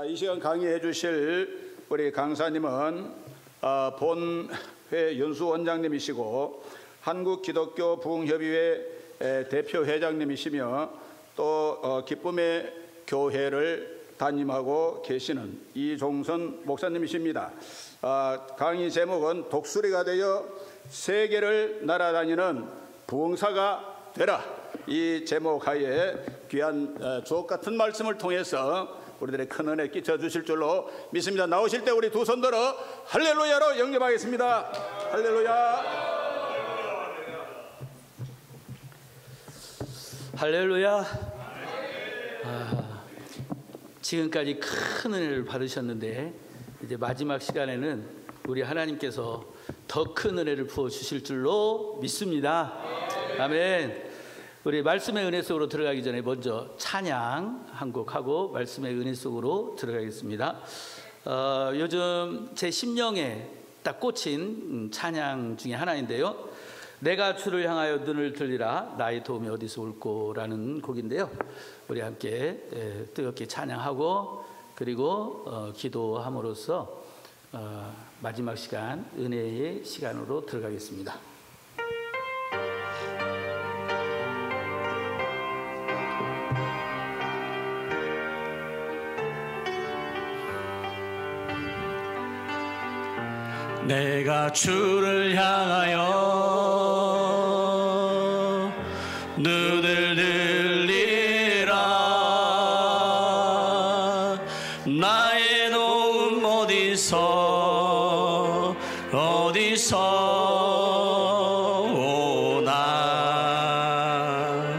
이 시간 강의해 주실 우리 강사님은 본회 연수원장님이시고 한국기독교 부흥협의회 대표 회장님이시며 또 기쁨의 교회를 담임하고 계시는 이종선 목사님이십니다. 강의 제목은 독수리가 되어 세계를 날아다니는 부흥사가 되라. 이 제목 하에 귀한 주옥 같은 말씀을 통해서 우리들의 큰 은혜 끼쳐 주실 줄로 믿습니다. 나오실 때 우리 두 손 들어 할렐루야로 영접하겠습니다. 할렐루야. 할렐루야. 지금까지 큰 은혜를 받으셨는데 이제 마지막 시간에는 우리 하나님께서 더 큰 은혜를 부어 주실 줄로 믿습니다. 아멘. 우리 말씀의 은혜 속으로 들어가기 전에 먼저 찬양 한 곡 하고 말씀의 은혜 속으로 들어가겠습니다. 요즘 제 심령에 딱 꽂힌 찬양 중에 하나인데요. 내가 주를 향하여 눈을 들리라 나의 도움이 어디서 올꼬라는 곡인데요. 우리 함께 뜨겁게 찬양하고 그리고 기도함으로써 마지막 시간 은혜의 시간으로 들어가겠습니다. 내가 주를 향하여 눈을 들리라 나의 도움 어디서 오나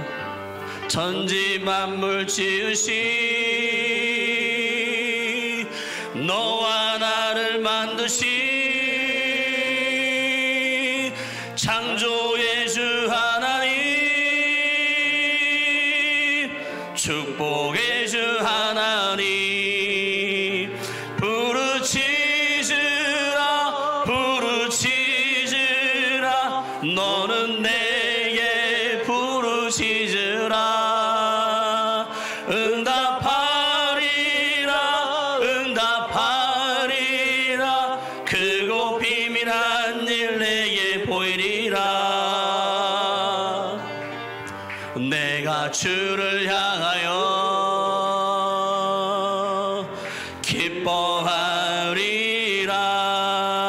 천지 만물 지으신 너와 나를 만드신 창조의 주 하나님 축복의 주 하나님 부르짖으라 부르짖으라 너는 내게 부르짖으라 응답하리라 응답하리라 크고 비밀한 일 내게 보이리라 내가 주를 향하여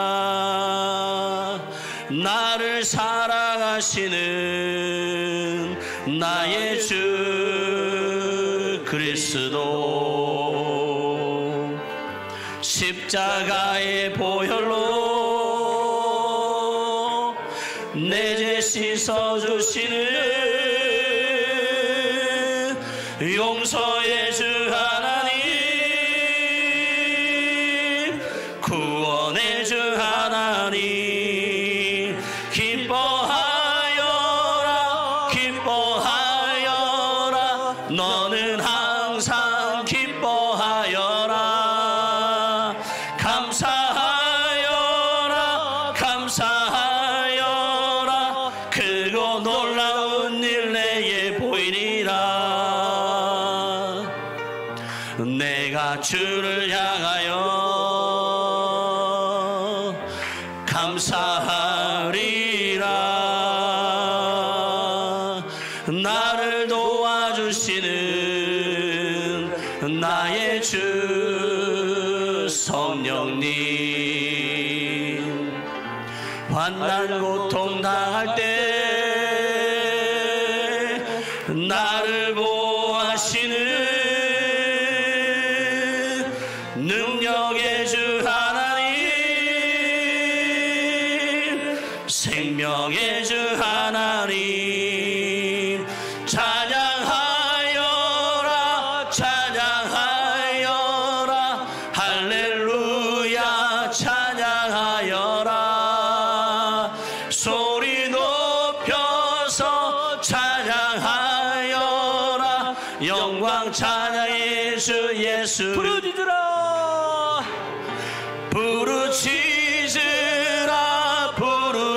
기뻐하리라 나를 사랑하시는 나의 주 그리스도 십자가의 보혈로 내 죄 씻어주시는 용서의 주 하나님 구원의 주 하나님 기뻐하여라 기뻐하여라 너는 항상 기뻐하여라 감사하여라 감사하여라 크고 놀라운 일 내게 보이리라 내가 주를 향하여 감사하리라 나를 도와주시는 나의 주 성령님 환난 고통 당할 때 나를 보호하시는 능력의 주 하나님 생명의 주 하나님 찬양하여라 찬양하여라 할렐루야 찬양하여라 소리 높여서 찬양하여라 영광 찬양의 주 예수 부르짖으라 부르짖으라 부르짖으라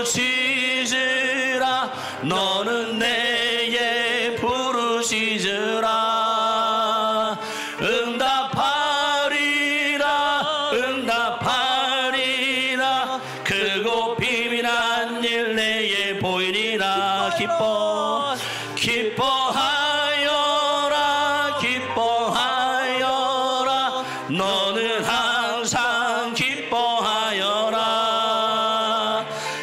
너는 내게 부르짖으라 응답하리 기뻐하여라 기뻐하여라 너는 항상 기뻐하여라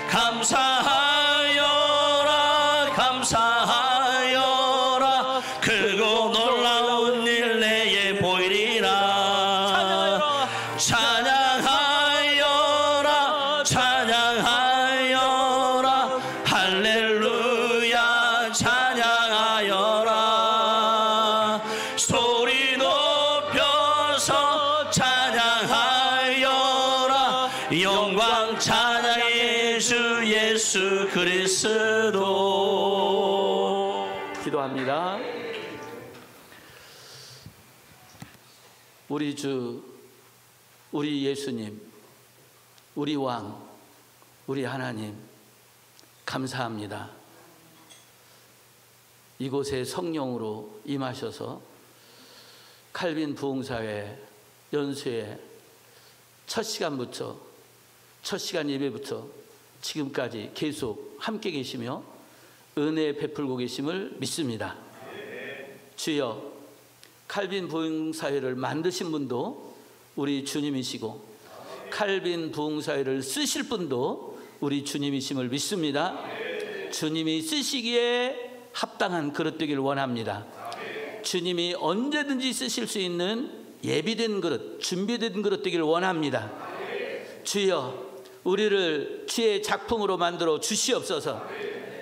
감사하여라 감사하여라 크고 놀라운 일 내게 보이리라 찬양하여라 찬양하여라 할렐루야 찬양하여라 소리 높여서 찬양하여라 영광 찬양의 주 예수 그리스도. 기도합니다. 우리 주, 우리 예수님, 우리 왕, 우리 하나님 감사합니다. 이곳에 성령으로 임하셔서 칼빈 부흥사회 연수회 첫 시간부터 첫 시간 예배부터 지금까지 계속 함께 계시며 은혜 베풀고 계심을 믿습니다. 주여, 칼빈 부흥사회를 만드신 분도 우리 주님이시고 칼빈 부흥사회를 쓰실 분도 우리 주님이심을 믿습니다. 주님이 쓰시기에 합당한 그릇 되길 원합니다. 주님이 언제든지 쓰실 수 있는 예비된 그릇, 준비된 그릇 되길 원합니다. 주여, 우리를 주의 작품으로 만들어 주시옵소서.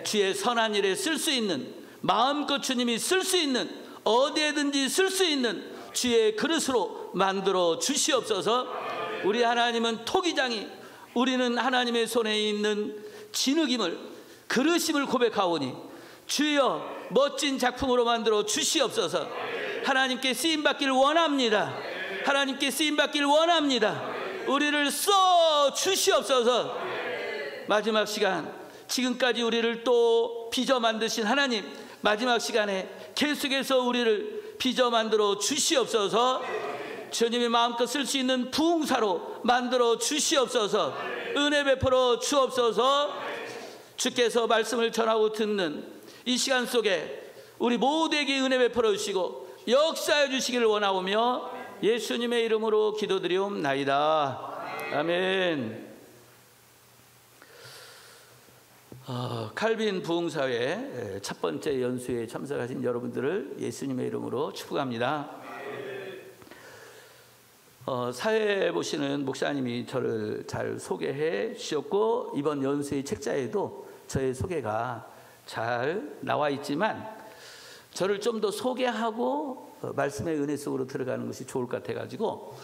주의 선한 일에 쓸 수 있는, 마음껏 주님이 쓸 수 있는, 어디에든지 쓸 수 있는 주의 그릇으로 만들어 주시옵소서. 우리 하나님은 토기장이, 우리는 하나님의 손에 있는 진흙임을, 그릇임을 고백하오니 주여 멋진 작품으로 만들어 주시옵소서. 하나님께 쓰임받길 원합니다. 하나님께 쓰임받길 원합니다. 우리를 써 주시옵소서. 마지막 시간, 지금까지 우리를 또 빚어 만드신 하나님, 마지막 시간에 계속해서 우리를 빚어 만들어 주시옵소서. 주님이 마음껏 쓸 수 있는 부흥사로 만들어 주시옵소서. 은혜 베풀어 주옵소서. 주께서 말씀을 전하고 듣는 이 시간 속에 우리 모두에게 은혜 베풀어 주시고 역사해 주시기를 원하오며 예수님의 이름으로 기도드리옵나이다. 아멘. 칼빈 부흥사회 첫 번째 연수에 참석하신 여러분들을 예수님의 이름으로 축복합니다. 사회 보시는 목사님이 저를 잘 소개해 주셨고 이번 연수의 책자에도 저의 소개가 잘 나와 있지만 저를 좀 더 소개하고 말씀의 은혜 속으로 들어가는 것이 좋을 것 같아가지고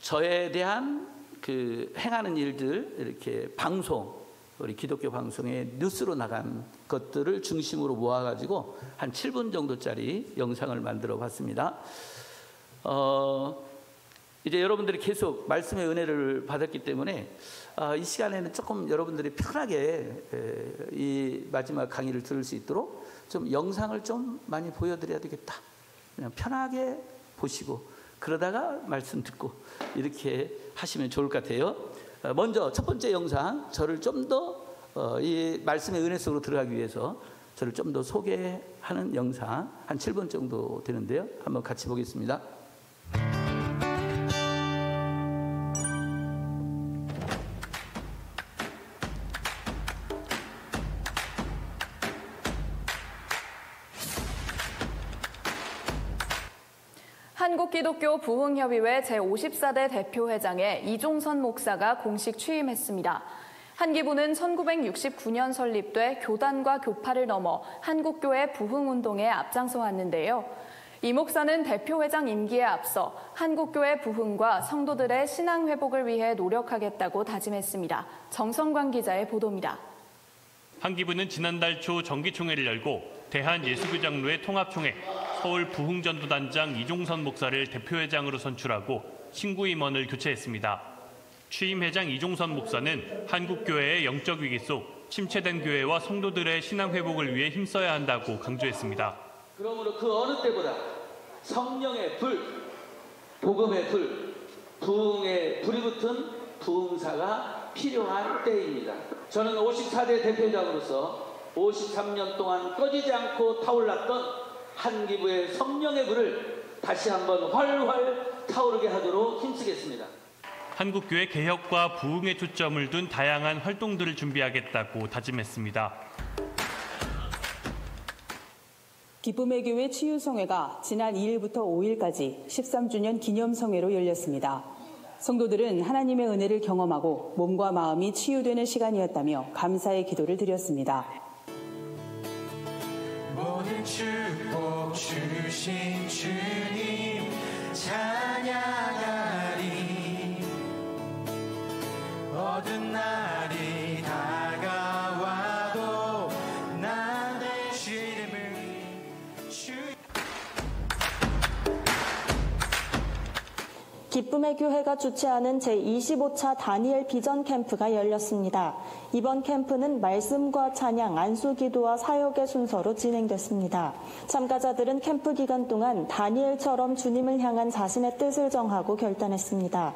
저에 대한 그 행하는 일들 이렇게 방송, 우리 기독교 방송에 뉴스로 나간 것들을 중심으로 모아가지고 한 7분 정도짜리 영상을 만들어 봤습니다. 이제 여러분들이 계속 말씀의 은혜를 받았기 때문에 이 시간에는 조금 여러분들이 편하게 이 마지막 강의를 들을 수 있도록 좀 영상을 좀 많이 보여드려야 되겠다. 그냥 편하게 보시고 그러다가 말씀 듣고 이렇게 하시면 좋을 것 같아요. 먼저 첫 번째 영상, 저를 좀 더 이 말씀의 은혜 속으로 들어가기 위해서 저를 좀 더 소개하는 영상 한 7분 정도 되는데요. 한번 같이 보겠습니다. 한국기독교 부흥협의회 제54대 대표회장에 이종선 목사가 공식 취임했습니다. 한 기부는 1969년 설립돼 교단과 교파를 넘어 한국교회 부흥운동에 앞장서 왔는데요. 이 목사는 대표회장 임기에 앞서 한국교회 부흥과 성도들의 신앙 회복을 위해 노력하겠다고 다짐했습니다. 정성광 기자의 보도입니다. 한 기부는 지난달 초 정기총회를 열고 대한예수교장로회 통합총회 서울 부흥전도단장 이종선 목사를 대표회장으로 선출하고 신구 임원을 교체했습니다. 취임 회장 이종선 목사는 한국교회의 영적 위기 속 침체된 교회와 성도들의 신앙 회복을 위해 힘써야 한다고 강조했습니다. 그러므로 그 어느 때보다 성령의 불, 복음의 불, 부흥의 불이 붙은 부흥사가 필요한 때입니다. 저는 54대 대표장으로서 53년 동안 꺼지지 않고 타올랐던 한기부의 성령의 불을 다시 한번 활활 타오르게 하도록 힘쓰겠습니다. 한국교회 개혁과 부흥에 초점을 둔 다양한 활동들을 준비하겠다고 다짐했습니다. 기쁨의 교회 치유성회가 지난 2일부터 5일까지 13주년 기념성회로 열렸습니다. 성도들은 하나님의 은혜를 경험하고 몸과 마음이 치유되는 시간이었다며 감사의 기도를 드렸습니다. 모든 축복 주신 주님 찬양하리. 어두운 날이 다가와도 나는 주 이름을 기쁨의 교회가 주최하는 제25차 다니엘 비전 캠프가 열렸습니다. 이번 캠프는 말씀과 찬양, 안수기도와 사역의 순서로 진행됐습니다. 참가자들은 캠프 기간 동안 다니엘처럼 주님을 향한 자신의 뜻을 정하고 결단했습니다.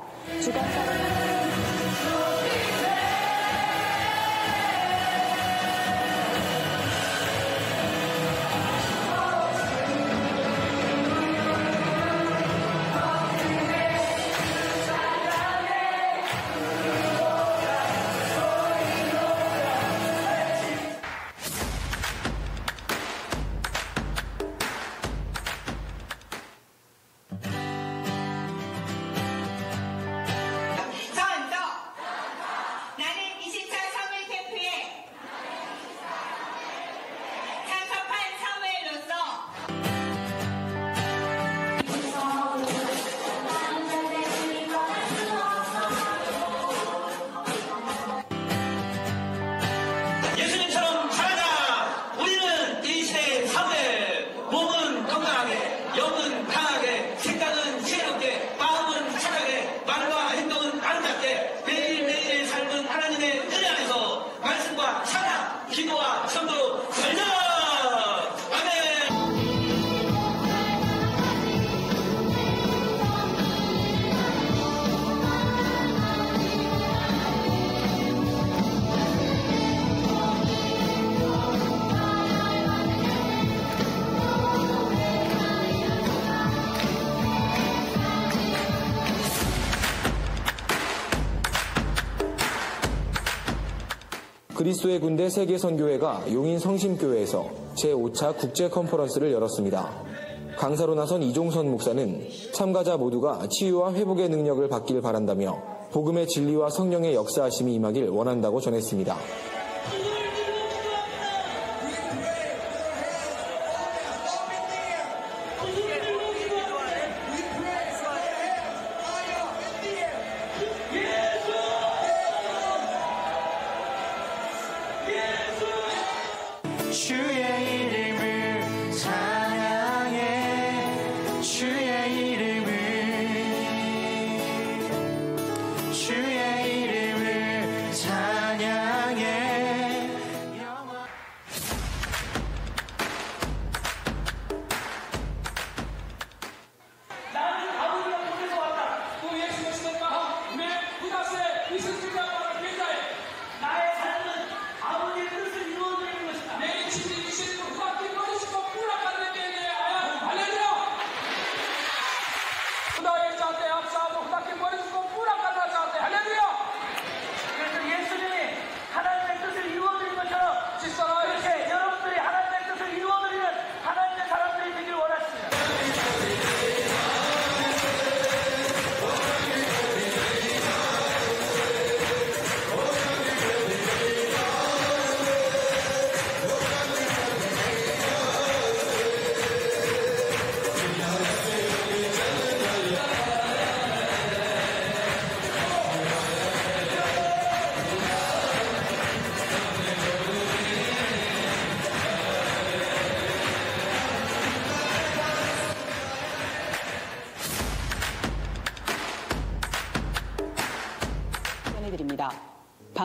그리스도의 군대 세계선교회가 용인 성심교회에서 제5차 국제 컨퍼런스를 열었습니다. 강사로 나선 이종선 목사는 참가자 모두가 치유와 회복의 능력을 받길 바란다며 복음의 진리와 성령의 역사하심이 임하길 원한다고 전했습니다.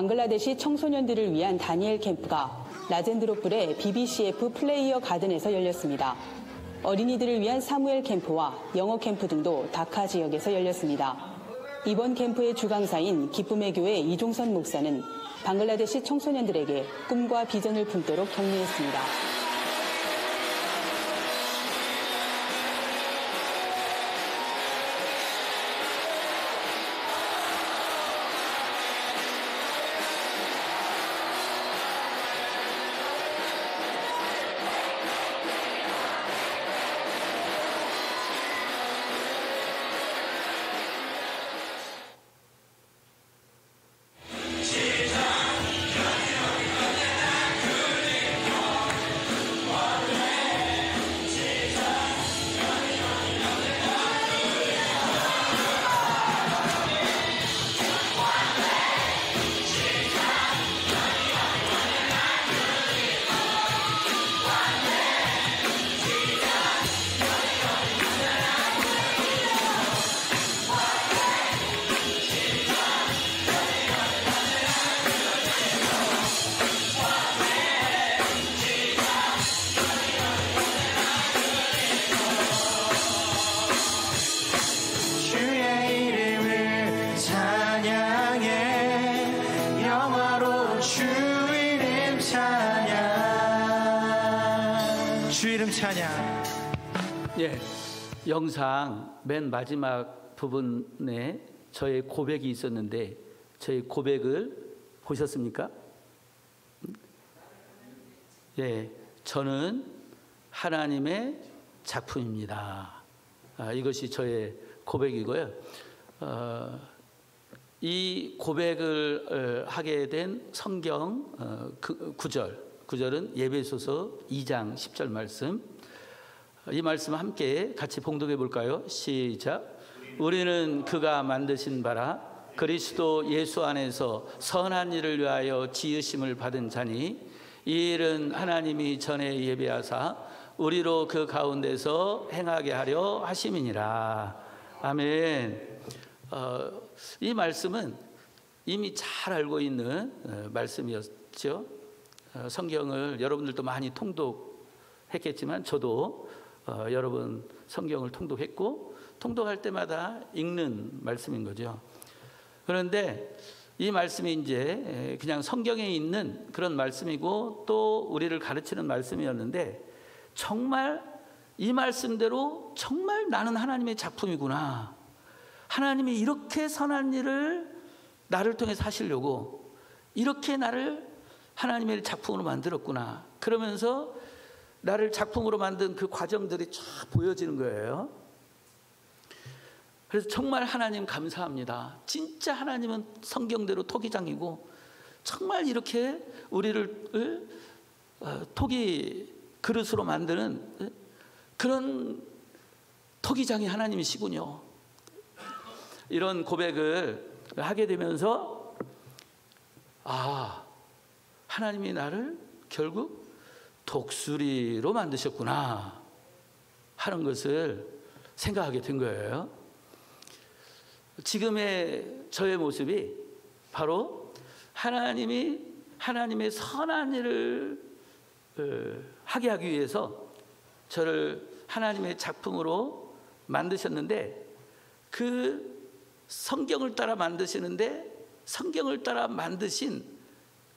방글라데시 청소년들을 위한 다니엘 캠프가 라젠드로플의 BBCF 플레이어 가든에서 열렸습니다. 어린이들을 위한 사무엘 캠프와 영어 캠프 등도 다카 지역에서 열렸습니다. 이번 캠프의 주강사인 기쁨의 교회 이종선 목사는 방글라데시 청소년들에게 꿈과 비전을 품도록 격려했습니다. 예, 영상 맨 마지막 부분에 저의 고백이 있었는데 저의 고백을 보셨습니까? 예, 저는 하나님의 작품입니다. 이것이 저의 고백이고요. 이 고백을 하게 된 성경 구절은 예배소서 2장 10절 말씀. 이 말씀 함께 같이 봉독해 볼까요? 시작. 우리는 그가 만드신 바라 그리스도 예수 안에서 선한 일을 위하여 지으심을 받은 자니 이 일은 하나님이 전에 예비하사 우리로 그 가운데서 행하게 하려 하심이니라. 아멘. 이 말씀은 이미 잘 알고 있는 말씀이었죠. 성경을 여러분들도 많이 통독했겠지만 저도 여러 번 성경을 통독했고 통독할 때마다 읽는 말씀인 거죠. 그런데 이 말씀이 이제 그냥 성경에 있는 그런 말씀이고 또 우리를 가르치는 말씀이었는데 정말 이 말씀대로 정말 나는 하나님의 작품이구나. 하나님이 이렇게 선한 일을 나를 통해서 하시려고 이렇게 나를 하나님의 작품으로 만들었구나. 그러면서 나를 작품으로 만든 그 과정들이 쫙 보여지는 거예요. 그래서 정말 하나님 감사합니다. 진짜 하나님은 성경대로 토기장이고 정말 이렇게 우리를 토기 그릇으로 만드는 그런 토기장이 하나님이시군요. 이런 고백을 하게 되면서 하나님이 나를 결국 독수리로 만드셨구나 하는 것을 생각하게 된 거예요. 지금의 저의 모습이 바로 하나님이 하나님의 선한 일을 하게 하기 위해서 저를 하나님의 작품으로 만드셨는데 그 성경을 따라 만드시는데 성경을 따라 만드신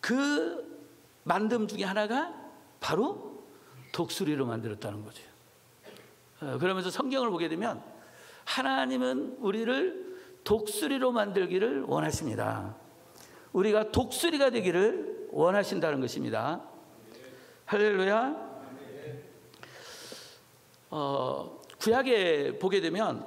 그 만듦 중에 하나가 바로 독수리로 만들었다는 거죠. 그러면서 성경을 보게 되면 하나님은 우리를 독수리로 만들기를 원하십니다. 우리가 독수리가 되기를 원하신다는 것입니다. 할렐루야. 구약에 보게 되면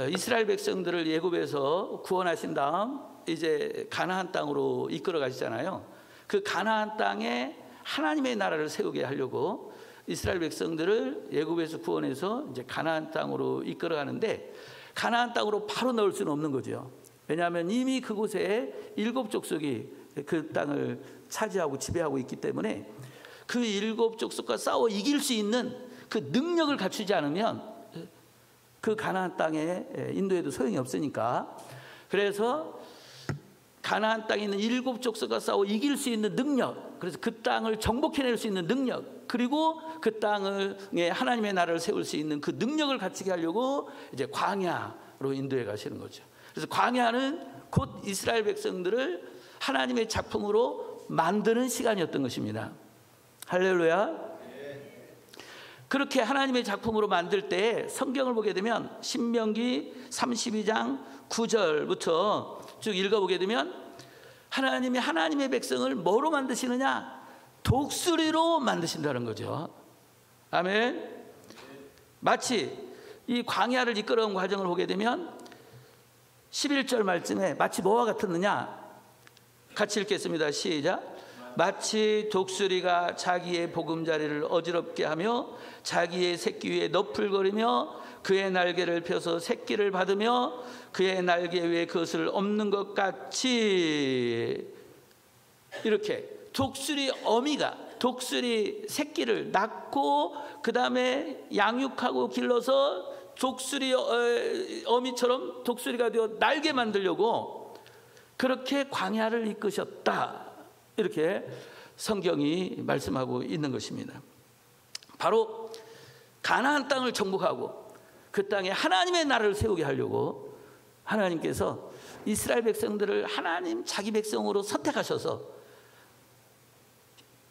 이스라엘 백성들을 애굽에서 구원하신 다음 이제 가나안 땅으로 이끌어 가시잖아요. 그 가나안 땅에 하나님의 나라를 세우게 하려고 이스라엘 백성들을 애굽에서 구원해서 이제 가나안 땅으로 이끌어 가는데 가나안 땅으로 바로 넣을 수는 없는 거죠. 왜냐하면 이미 그곳에 7족속이 그 땅을 차지하고 지배하고 있기 때문에 그 7족속과 싸워 이길 수 있는 그 능력을 갖추지 않으면 그 가나안 땅에 인도해도 소용이 없으니까 그래서 가나안 땅에 있는 7족속과 싸워 이길 수 있는 능력, 그래서 그 땅을 정복해낼 수 있는 능력, 그리고 그 땅에 하나님의 나라를 세울 수 있는 그 능력을 갖추게 하려고 이제 광야로 인도해 가시는 거죠. 그래서 광야는 곧 이스라엘 백성들을 하나님의 작품으로 만드는 시간이었던 것입니다. 할렐루야. 그렇게 하나님의 작품으로 만들 때 성경을 보게 되면 신명기 32장 9절부터 쭉 읽어보게 되면 하나님이 하나님의 백성을 뭐로 만드시느냐? 독수리로 만드신다는 거죠. 아멘. 마치 이 광야를 이끌어온 과정을 보게 되면 11절 말씀에 마치 뭐와 같았느냐? 같이 읽겠습니다. 시작. 마치 독수리가 자기의 보금자리를 어지럽게 하며 자기의 새끼 위에 너풀거리며 그의 날개를 펴서 새끼를 받으며 그의 날개 위에 그것을 엎는 것 같이, 이렇게 독수리 어미가 독수리 새끼를 낳고 그 다음에 양육하고 길러서 독수리 어미처럼 독수리가 되어 날개 만들려고 그렇게 광야를 이끄셨다, 이렇게 성경이 말씀하고 있는 것입니다. 바로 가나안 땅을 정복하고 그 땅에 하나님의 나라를 세우게 하려고 하나님께서 이스라엘 백성들을 하나님 자기 백성으로 선택하셔서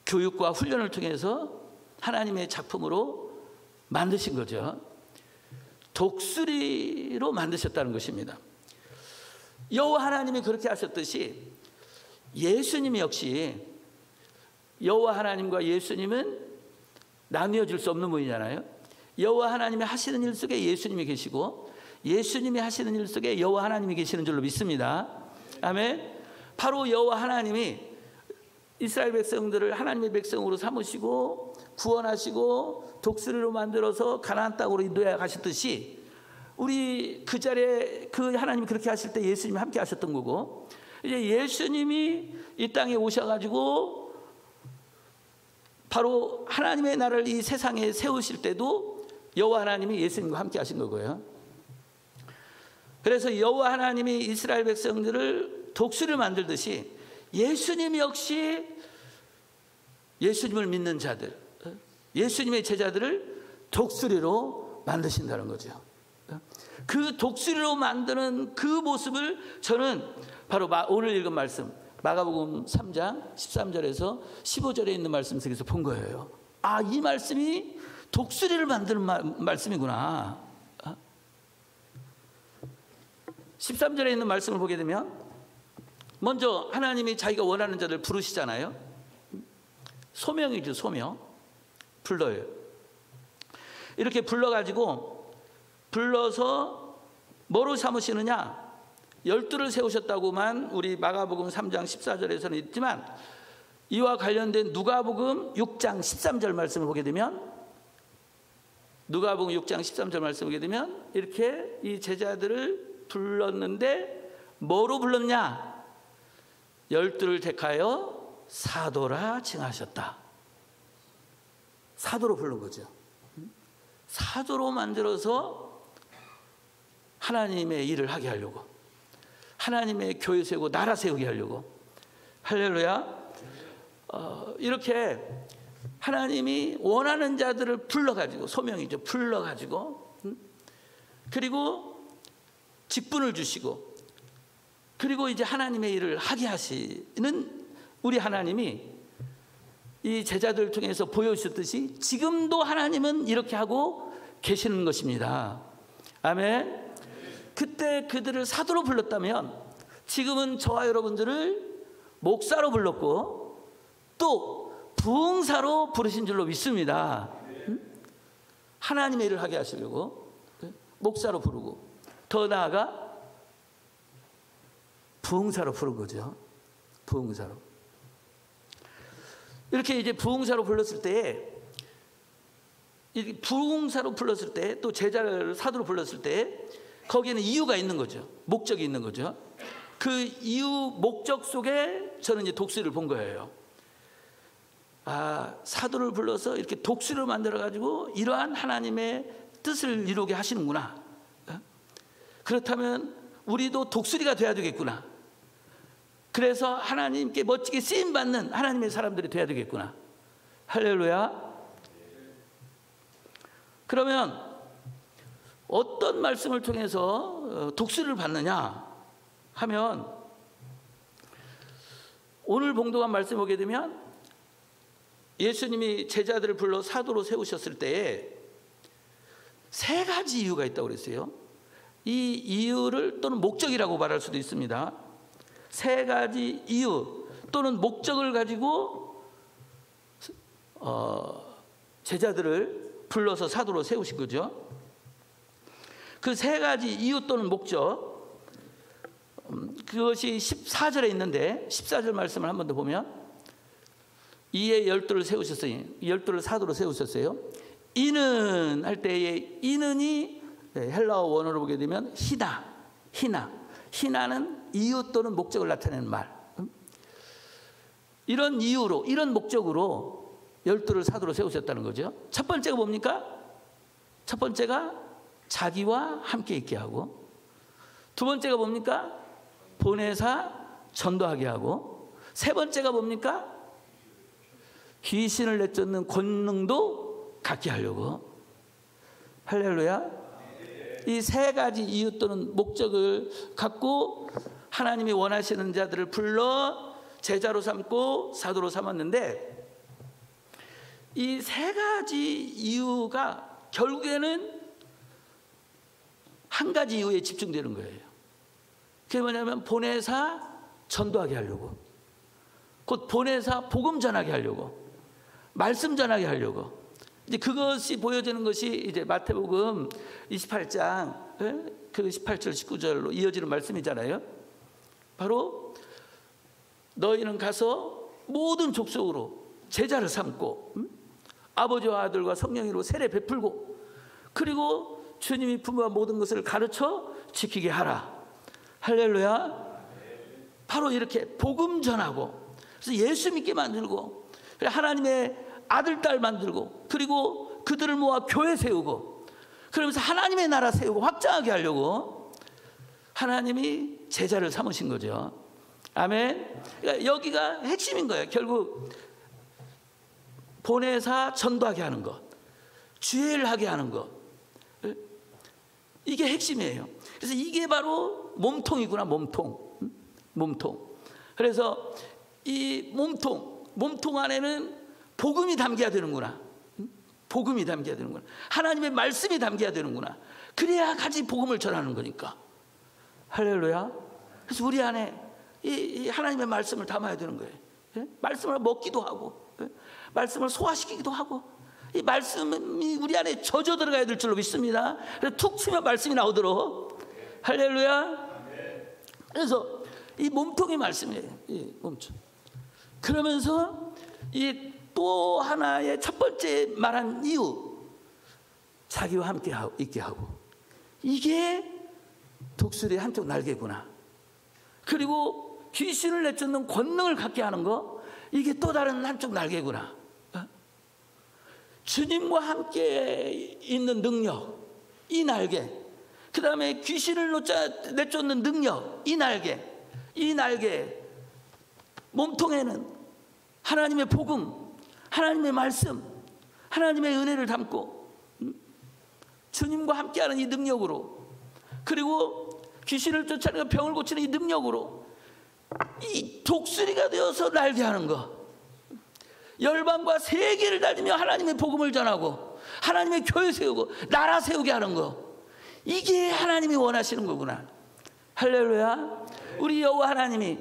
교육과 훈련을 통해서 하나님의 작품으로 만드신 거죠. 독수리로 만드셨다는 것입니다. 여호와 하나님이 그렇게 하셨듯이 예수님 역시, 여호와 하나님과 예수님은 나뉘어질 수 없는 분이잖아요. 여호와 하나님이 하시는 일 속에 예수님이 계시고 예수님이 하시는 일 속에 여호와 하나님이 계시는 줄로 믿습니다. 아멘. 바로 여호와 하나님이 이스라엘 백성들을 하나님의 백성으로 삼으시고 구원하시고 독수리로 만들어서 가나안 땅으로 인도해 가셨듯이 우리 그 자리에 그 하나님이 그렇게 하실 때 예수님이 함께 하셨던 거고, 이제 예수님이 이 땅에 오셔가지고 바로 하나님의 나라를 이 세상에 세우실 때도 여호와 하나님이 예수님과 함께 하신 거고요. 그래서 여호와 하나님이 이스라엘 백성들을 독수리를 만들듯이 예수님 역시 예수님을 믿는 자들, 예수님의 제자들을 독수리로 만드신다는 거죠. 그 독수리로 만드는 그 모습을 저는 바로 오늘 읽은 말씀 마가복음 3장 13절에서 15절에 있는 말씀 속에서 본 거예요. 아, 이 말씀이 독수리를 만드는 말씀이구나. 13절에 있는 말씀을 보게 되면 먼저 하나님이 자기가 원하는 자들 부르시잖아요. 소명이죠. 소명. 불러요. 이렇게 불러서 뭐로 삼으시느냐? 12를 세우셨다고만 우리 마가복음 3장 14절에서는 있지만 이와 관련된 누가복음 6장 13절 말씀을 보게 되면 누가복음 6장 13절 말씀을 보게 되면 이렇게 이 제자들을 불렀는데 뭐로 불렀냐? 12를 택하여 사도라 칭하셨다. 사도로 부른 거죠. 사도로 만들어서 하나님의 일을 하게 하려고, 하나님의 교회 세우고 나라 세우게 하려고. 할렐루야. 이렇게 하나님이 원하는 자들을 불러가지고, 소명이죠. 불러가지고, 그리고 직분을 주시고, 그리고 이제 하나님의 일을 하게 하시는 우리 하나님이 이 제자들을 통해서 보여주셨듯이 지금도 하나님은 이렇게 하고 계시는 것입니다. 아멘. 그때 그들을 사도로 불렀다면 지금은 저와 여러분들을 목사로 불렀고 또 부흥사로 부르신 줄로 믿습니다. 하나님의 일을 하게 하시려고 목사로 부르고 더 나아가 부흥사로 부른 거죠. 부흥사로. 이렇게 이제 부흥사로 불렀을 때, 부흥사로 불렀을 때, 또 제자를 사도로 불렀을 때 거기에는 이유가 있는 거죠. 목적이 있는 거죠. 그 이유, 목적 속에 저는 이제 독수리를 본 거예요. 아, 사도를 불러서 이렇게 독수리를 만들어가지고 이러한 하나님의 뜻을 이루게 하시는구나. 그렇다면 우리도 독수리가 돼야 되겠구나. 그래서 하나님께 멋지게 쓰임받는 하나님의 사람들이 돼야 되겠구나. 할렐루야. 그러면 어떤 말씀을 통해서 독수리를 받느냐? 하면 오늘 봉독한 말씀 보게 되면 예수님이 제자들을 불러 사도로 세우셨을 때에 세 가지 이유가 있다고 그랬어요. 이 이유를 또는 목적이라고 말할 수도 있습니다. 세 가지 이유 또는 목적을 가지고 제자들을 불러서 사도로 세우신 거죠. 그 세 가지 이유 또는 목적, 그것이 14절에 있는데 14절 말씀을 한 번 더 보면 이에 12를 세우셨어요. 12를 사도로 세우셨어요. 이는 할 때에 이는이 헬라어 원어로 보게 되면 희나는 이유 또는 목적을 나타내는 말. 이런 이유로 이런 목적으로 12를 사도로 세우셨다는 거죠. 첫 번째가 뭡니까? 첫 번째가 자기와 함께 있게 하고, 두 번째가 뭡니까? 보내사 전도하게 하고, 세 번째가 뭡니까? 귀신을 내쫓는 권능도 갖게 하려고. 할렐루야. 이 세 가지 이유 또는 목적을 갖고 하나님이 원하시는 자들을 불러 제자로 삼고 사도로 삼았는데, 이 세 가지 이유가 결국에는 한 가지 이유에 집중되는 거예요. 그게 뭐냐면 보내사 전도하게 하려고, 곧 보내사 복음 전하게 하려고, 말씀 전하게 하려고. 이제 그것이 보여지는 것이 이제 마태복음 28장 그 18절 19절로 이어지는 말씀이잖아요. 바로 너희는 가서 모든 족속으로 제자를 삼고 아버지와 아들과 성령으로 세례 베풀고, 그리고 주님이 분부한 모든 것을 가르쳐 지키게 하라. 할렐루야. 바로 이렇게 복음 전하고, 그래서 예수 믿게 만들고, 하나님의 아들 딸 만들고, 그리고 그들을 모아 교회 세우고, 그러면서 하나님의 나라 세우고 확장하게 하려고 하나님이 제자를 삼으신 거죠. 아멘. 그러니까 여기가 핵심인 거예요. 결국 보내사 전도하게 하는 것, 주의를 하게 하는 것, 이게 핵심이에요. 그래서 이게 바로 몸통이구나. 몸통. 그래서 이 몸통 안에는 복음이 담겨야 되는구나. 복음이 담겨야 되는구나. 하나님의 말씀이 담겨야 되는구나. 그래야 같이 복음을 전하는 거니까. 할렐루야. 그래서 우리 안에 이 하나님의 말씀을 담아야 되는 거예요. 말씀을 먹기도 하고, 말씀을 소화시키기도 하고, 이 말씀이 우리 안에 젖어 들어가야 될 줄로 믿습니다. 그래서 툭 치면 말씀이 나오도록. 할렐루야. 그래서 이 몸통이 말씀이에요. 이 몸통. 그러면서 이 또 하나의 첫 번째 말한 이유, 자기와 함께 있게 하고, 이게 독수리의 한쪽 날개구나. 그리고 귀신을 내쫓는 권능을 갖게 하는 거, 이게 또 다른 한쪽 날개구나. 주님과 함께 있는 능력, 이 날개. 그 다음에 귀신을 내쫓는 능력, 이 날개. 몸통에는 하나님의 복음, 하나님의 말씀, 하나님의 은혜를 담고, 주님과 함께하는 이 능력으로, 그리고 귀신을 쫓아내고 병을 고치는 이 능력으로 이 독수리가 되어서 날게 하는 것. 열방과 세계를 다니며 하나님의 복음을 전하고 하나님의 교회 세우고 나라 세우게 하는 것. 이게 하나님이 원하시는 거구나. 할렐루야. 우리 여호와 하나님이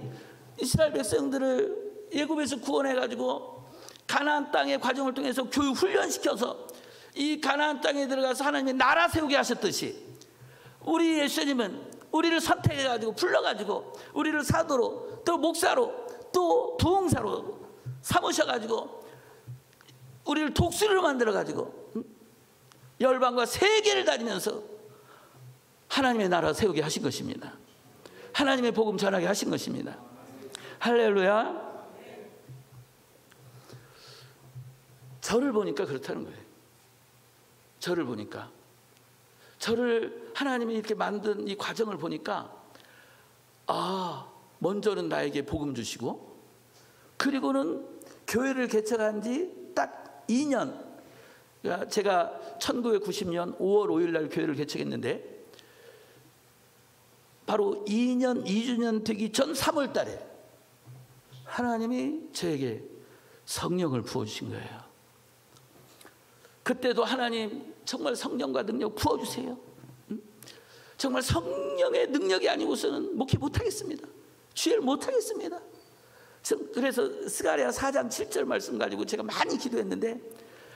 이스라엘 백성들을 애굽에서 구원해가지고 가나안 땅의 과정을 통해서 교육 훈련시켜서 이 가나안 땅에 들어가서 하나님의 나라 세우게 하셨듯이, 우리 예수님은 우리를 선택해가지고 불러가지고 우리를 사도로 또 목사로 또 부흥사로 삼으셔가지고 우리를 독수리로 만들어가지고 열방과 세계를 다니면서 하나님의 나라 세우게 하신 것입니다. 하나님의 복음 전하게 하신 것입니다. 할렐루야. 저를 보니까 그렇다는 거예요. 저를 보니까, 저를 하나님이 이렇게 만든 이 과정을 보니까, 먼저는 나에게 복음 주시고, 그리고는 교회를 개척한 지 딱 2년, 제가 1990년 5월 5일 날 교회를 개척했는데 바로 2주년 되기 전 3월 달에 하나님이 저에게 성령을 부어주신 거예요. 그때도 하나님 정말 성령과 능력 부어주세요. 정말 성령의 능력이 아니고서는 목회 못하겠습니다. 주일 못하겠습니다. 그래서 스가랴 4장 7절 말씀 가지고 제가 많이 기도했는데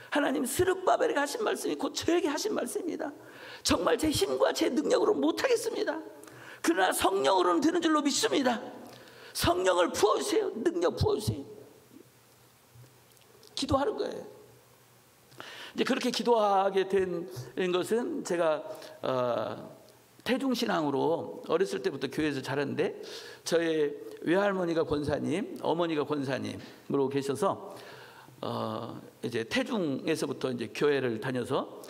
하나님 스룹바벨에게 하신 말씀이 곧 저에게 하신 말씀입니다. 정말 제 힘과 제 능력으로 못하겠습니다. 그러나 성령으로는 되는 줄로 믿습니다. 성령을 부어주세요. 능력 부어주세요. 기도하는 거예요. 이제 그렇게 기도하게 된 것은 제가 태중신앙으로 어렸을 때부터 교회에서 자랐는데 저의 외할머니가 권사님, 어머니가 권사님으로 계셔서 이제 태중에서부터 이제 교회를 다녀서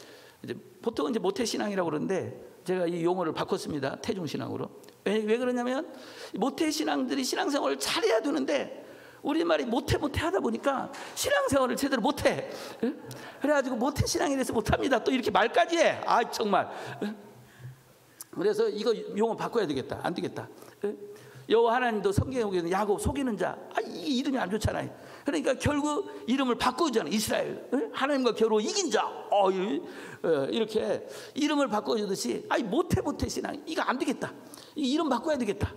이제 보통 이제 모태신앙이라고 그러는데 제가 이 용어를 바꿨습니다. 태중신앙으로. 왜 그러냐면 모태신앙들이 신앙생활을 잘해야 되는데 우리말이 모태 하다 보니까 신앙생활을 제대로 못해. 그래가지고 모태신앙에 대해서 못합니다. 또 이렇게 말까지 해. 아 정말. 그래서 이거 용어 바꿔야 되겠다. 안 되겠다. 여호와 하나님도 성경에 보면 야곱 속이는 자. 이 이름이 안 좋잖아요. 그러니까 결국 이름을 바꾸잖아요. 이스라엘. 하나님과 겨루어 이긴 자. 이렇게 이름을 바꿔주듯이 모태 신앙. 이거 안 되겠다. 이 이름 바꿔야 되겠다.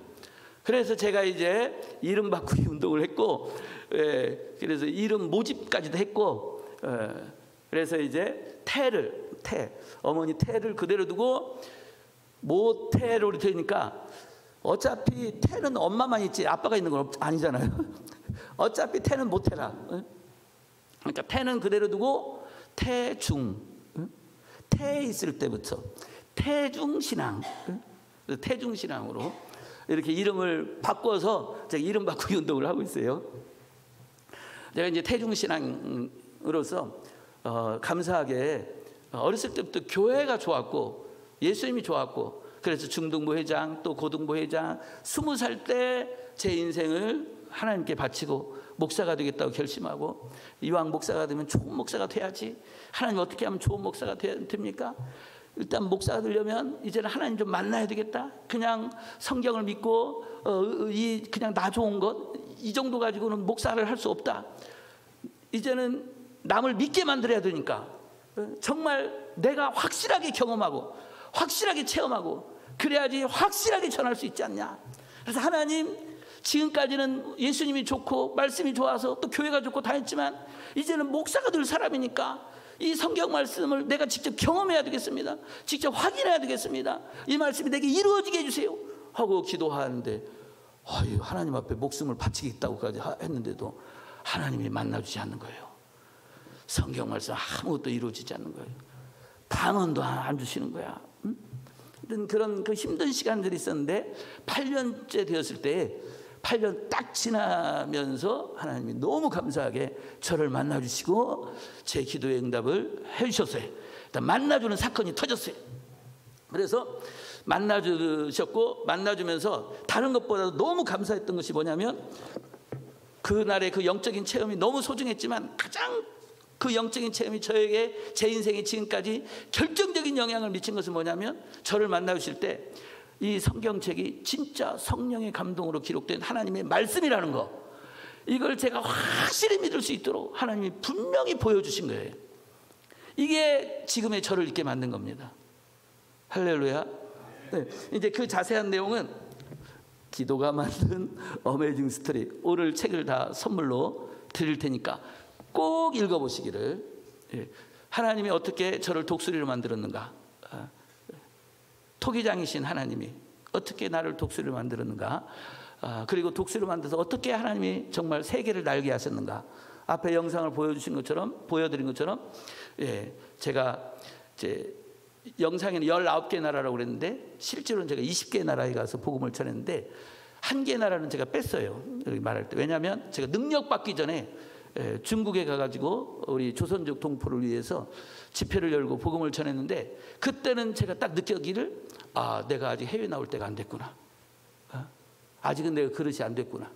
그래서 제가 이제 이름 바꾸기 운동을 했고, 그래서 이름 모집까지도 했고, 그래서 이제 어머니 태를 그대로 두고 모태로 되니까 어차피 태는 엄마만 있지 아빠가 있는 건 아니잖아요. 어차피 태는 모태라. 그러니까 태는 그대로 두고 태중, 태 있을 때부터 태중신앙, 태중신앙으로 이렇게 이름을 바꿔서 제가 이름 바꾸기 운동을 하고 있어요. 제가 이제 태중신앙으로서 감사하게 어렸을 때부터 교회가 좋았고 예수님이 좋았고 그래서 중등부 회장 또 고등부 회장 20살 때 제 인생을 하나님께 바치고 목사가 되겠다고 결심하고 이왕 목사가 되면 좋은 목사가 돼야지. 하나님 어떻게 하면 좋은 목사가 됩니까? 일단 목사가 되려면 이제는 하나님 좀 만나야 되겠다. 그냥 성경을 믿고 그냥 나 좋은 것 이 정도 가지고는 목사를 할 수 없다. 이제는 남을 믿게 만들어야 되니까 정말 내가 확실하게 경험하고 확실하게 체험하고 그래야지 확실하게 전할 수 있지 않냐. 그래서 하나님 지금까지는 예수님이 좋고 말씀이 좋아서 또 교회가 좋고 다 했지만 이제는 목사가 될 사람이니까 이 성경 말씀을 내가 직접 경험해야 되겠습니다. 직접 확인해야 되겠습니다. 이 말씀이 내게 이루어지게 해주세요 하고 기도하는데 하나님 앞에 목숨을 바치겠다고까지 했는데도 하나님이 만나주지 않는 거예요. 성경 말씀 아무것도 이루어지지 않는 거예요. 방언도 안 주시는 거야. 그런 그 힘든 시간들이 있었는데 8년째 되었을 때 8년 딱 지나면서 하나님이 너무 감사하게 저를 만나주시고 제 기도의 응답을 해주셨어요. 일단 만나주는 사건이 터졌어요. 그래서 만나주셨고 만나주면서 다른 것보다도 너무 감사했던 것이 뭐냐면 그날의 그 영적인 체험이 너무 소중했지만 가장 그 영적인 체험이 저에게 제 인생에 지금까지 결정적인 영향을 미친 것은 뭐냐면 저를 만나주실 때 이 성경책이 진짜 성령의 감동으로 기록된 하나님의 말씀이라는 거 이걸 제가 확실히 믿을 수 있도록 하나님이 분명히 보여주신 거예요. 이게 지금의 저를 있게 만든 겁니다. 할렐루야. 네, 이제 그 자세한 내용은 기도가 만든 어메이징 스토리 오늘 책을 다 선물로 드릴 테니까 꼭 읽어보시기를. 하나님이 어떻게 저를 독수리로 만들었는가, 토기장이신 하나님이 어떻게 나를 독수리로 만들었는가, 그리고 독수리로 만들어서 어떻게 하나님이 정말 세계를 날게 하셨는가. 앞에 영상을 보여드린 것처럼 제가 이제 영상에는 19개 나라라고 그랬는데 실제로는 제가 20개 나라에 가서 복음을 전했는데 1개 나라는 제가 뺐어요. 이렇게 말할 때. 왜냐하면 제가 능력 받기 전에 중국에 가가지고 우리 조선족 동포를 위해서 집회를 열고 복음을 전했는데 그때는 제가 딱 느끼기를 내가 아직 해외 나올 때가 안 됐구나. 아직은 내가 그릇이 안 됐구나.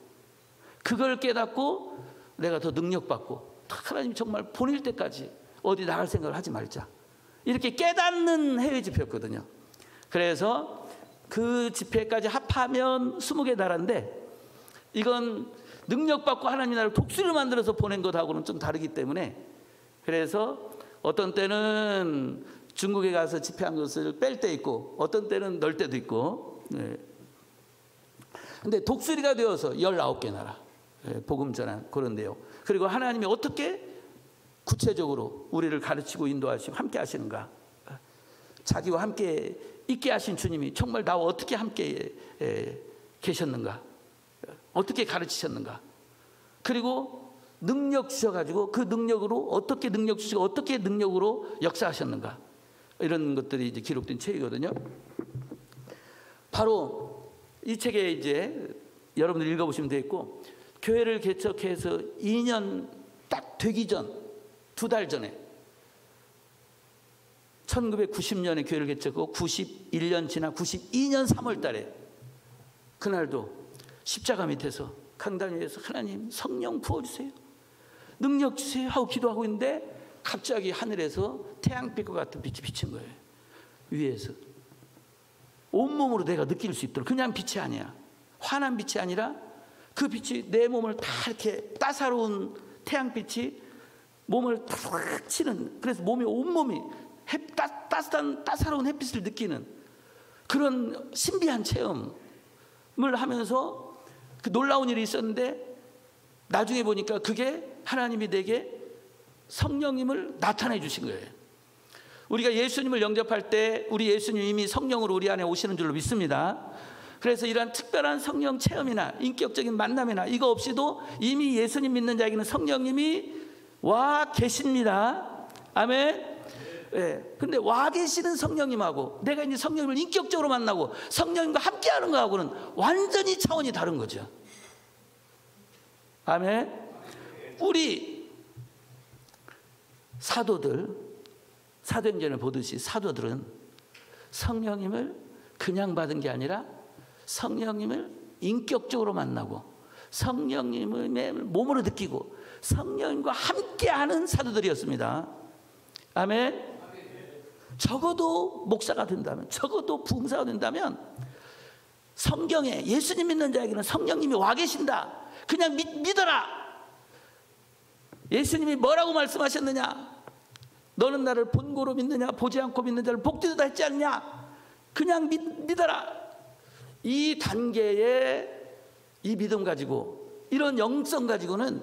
그걸 깨닫고 내가 더 능력받고 하나님 정말 보낼 때까지 어디 나갈 생각을 하지 말자. 이렇게 깨닫는 해외 집회였거든요. 그래서 그 집회까지 합하면 20개 나라인데 이건 능력받고 하나님 나라를 독수리를 만들어서 보낸 것하고는 좀 다르기 때문에 그래서 어떤 때는 중국에 가서 집회한 것을 뺄 때 있고 어떤 때는 넣을 때도 있고 근데 독수리가 되어서 19개 나라 복음 전한 그런 내용 그리고 하나님이 어떻게 구체적으로 우리를 가르치고 인도하시고 함께 하시는가 자기와 함께 있게 하신 주님이 정말 나와 어떻게 함께 계셨는가 어떻게 가르치셨는가 그리고 능력 주셔가지고 그 능력으로 어떻게 능력 주시고 어떻게 능력으로 역사하셨는가 이런 것들이 이제 기록된 책이거든요. 바로 이 책에 이제 여러분들 읽어보시면 되겠고 교회를 개척해서 2년 딱 되기 전 2달 전에 1990년에 교회를 개척하고 91년 지나 92년 3월 달에 그날도 십자가 밑에서 강단 위에서 하나님 성령 부어주세요. 능력 주세요 하고 기도하고 있는데 갑자기 하늘에서 태양빛과 같은 빛이 비친 거예요. 위에서. 온몸으로 내가 느낄 수 있도록 그냥 빛이 아니야. 환한 빛이 아니라 그 빛이 내 몸을 다 이렇게 따사로운 태양빛이 몸을 탁 치는 그래서 몸이 온몸이 따사로운 햇빛을 느끼는 그런 신비한 체험을 하면서 그 놀라운 일이 있었는데 나중에 보니까 그게 하나님이 내게 성령님을 나타내 주신 거예요. 우리가 예수님을 영접할 때 우리 예수님이 이미 성령으로 우리 안에 오시는 줄로 믿습니다. 그래서 이러한 특별한 성령 체험이나 인격적인 만남이나 이거 없이도 이미 예수님 믿는 자에게는 성령님이 와 계십니다. 아멘. 예. 근데 와 계시는 성령님하고 내가 이제 성령님을 인격적으로 만나고 성령님과 함께하는 거하고는 완전히 차원이 다른 거죠. 아멘. 우리 사도들 사도행전을 보듯이 사도들은 성령님을 그냥 받은 게 아니라 성령님을 인격적으로 만나고 성령님의 몸으로 느끼고 성령님과 함께하는 사도들이었습니다. 아멘. 적어도 목사가 된다면 적어도 부흥사가 된다면 성경에 예수님 믿는 자에게는 성령님이 와 계신다. 그냥 믿어라. 예수님이 뭐라고 말씀하셨느냐? 너는 나를 본고로 믿느냐? 보지 않고 믿는 자를 복되다 했지 않냐? 그냥 믿어라. 이 단계의 이 믿음 가지고 이런 영성 가지고는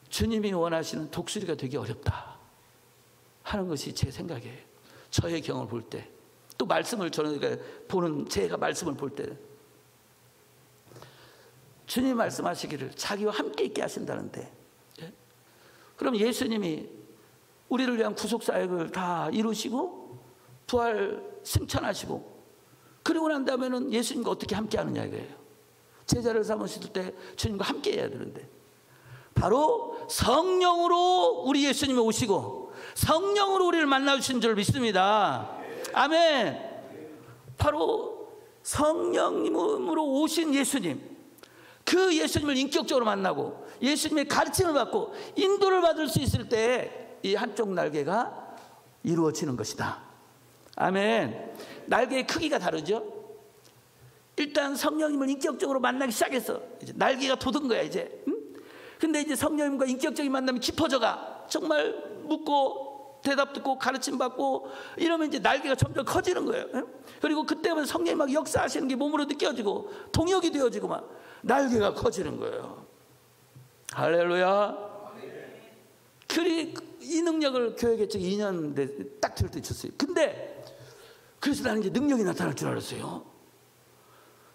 주님이 원하시는 독수리가 되기 어렵다 하는 것이 제 생각이에요. 저의 경험을 볼 때 또 말씀을 저는 보는 제가 말씀을 볼 때 주님이 말씀하시기를 자기와 함께 있게 하신다는데 그럼 예수님이 우리를 위한 구속사역을 다 이루시고 부활 승천하시고 그리고 난 다음에는 예수님과 어떻게 함께 하느냐 이거예요. 제자를 삼으실 때 주님과 함께 해야 되는데 바로 성령으로 우리 예수님이 오시고 성령으로 우리를 만나주신 줄 믿습니다. 아멘. 바로 성령님으로 오신 예수님 그 예수님을 인격적으로 만나고 예수님의 가르침을 받고 인도를 받을 수 있을 때 이 한쪽 날개가 이루어지는 것이다. 아멘. 날개의 크기가 다르죠. 일단 성령님을 인격적으로 만나기 시작해서 이제 날개가 돋은 거야 이제. 근데 이제 성령님과 인격적인 만남이 깊어져가 정말 묻고 대답 듣고 가르침 받고 이러면 이제 날개가 점점 커지는 거예요. 그리고 그때면 성령이 막 역사하시는 게 몸으로 느껴지고 동역이 되어지고 막 날개가 커지는 거예요. 할렐루야. 이 능력을 교회 개척 2년 딱 될 때 줬어요. 근데 그래서 나는 이제 능력이 나타날 줄 알았어요.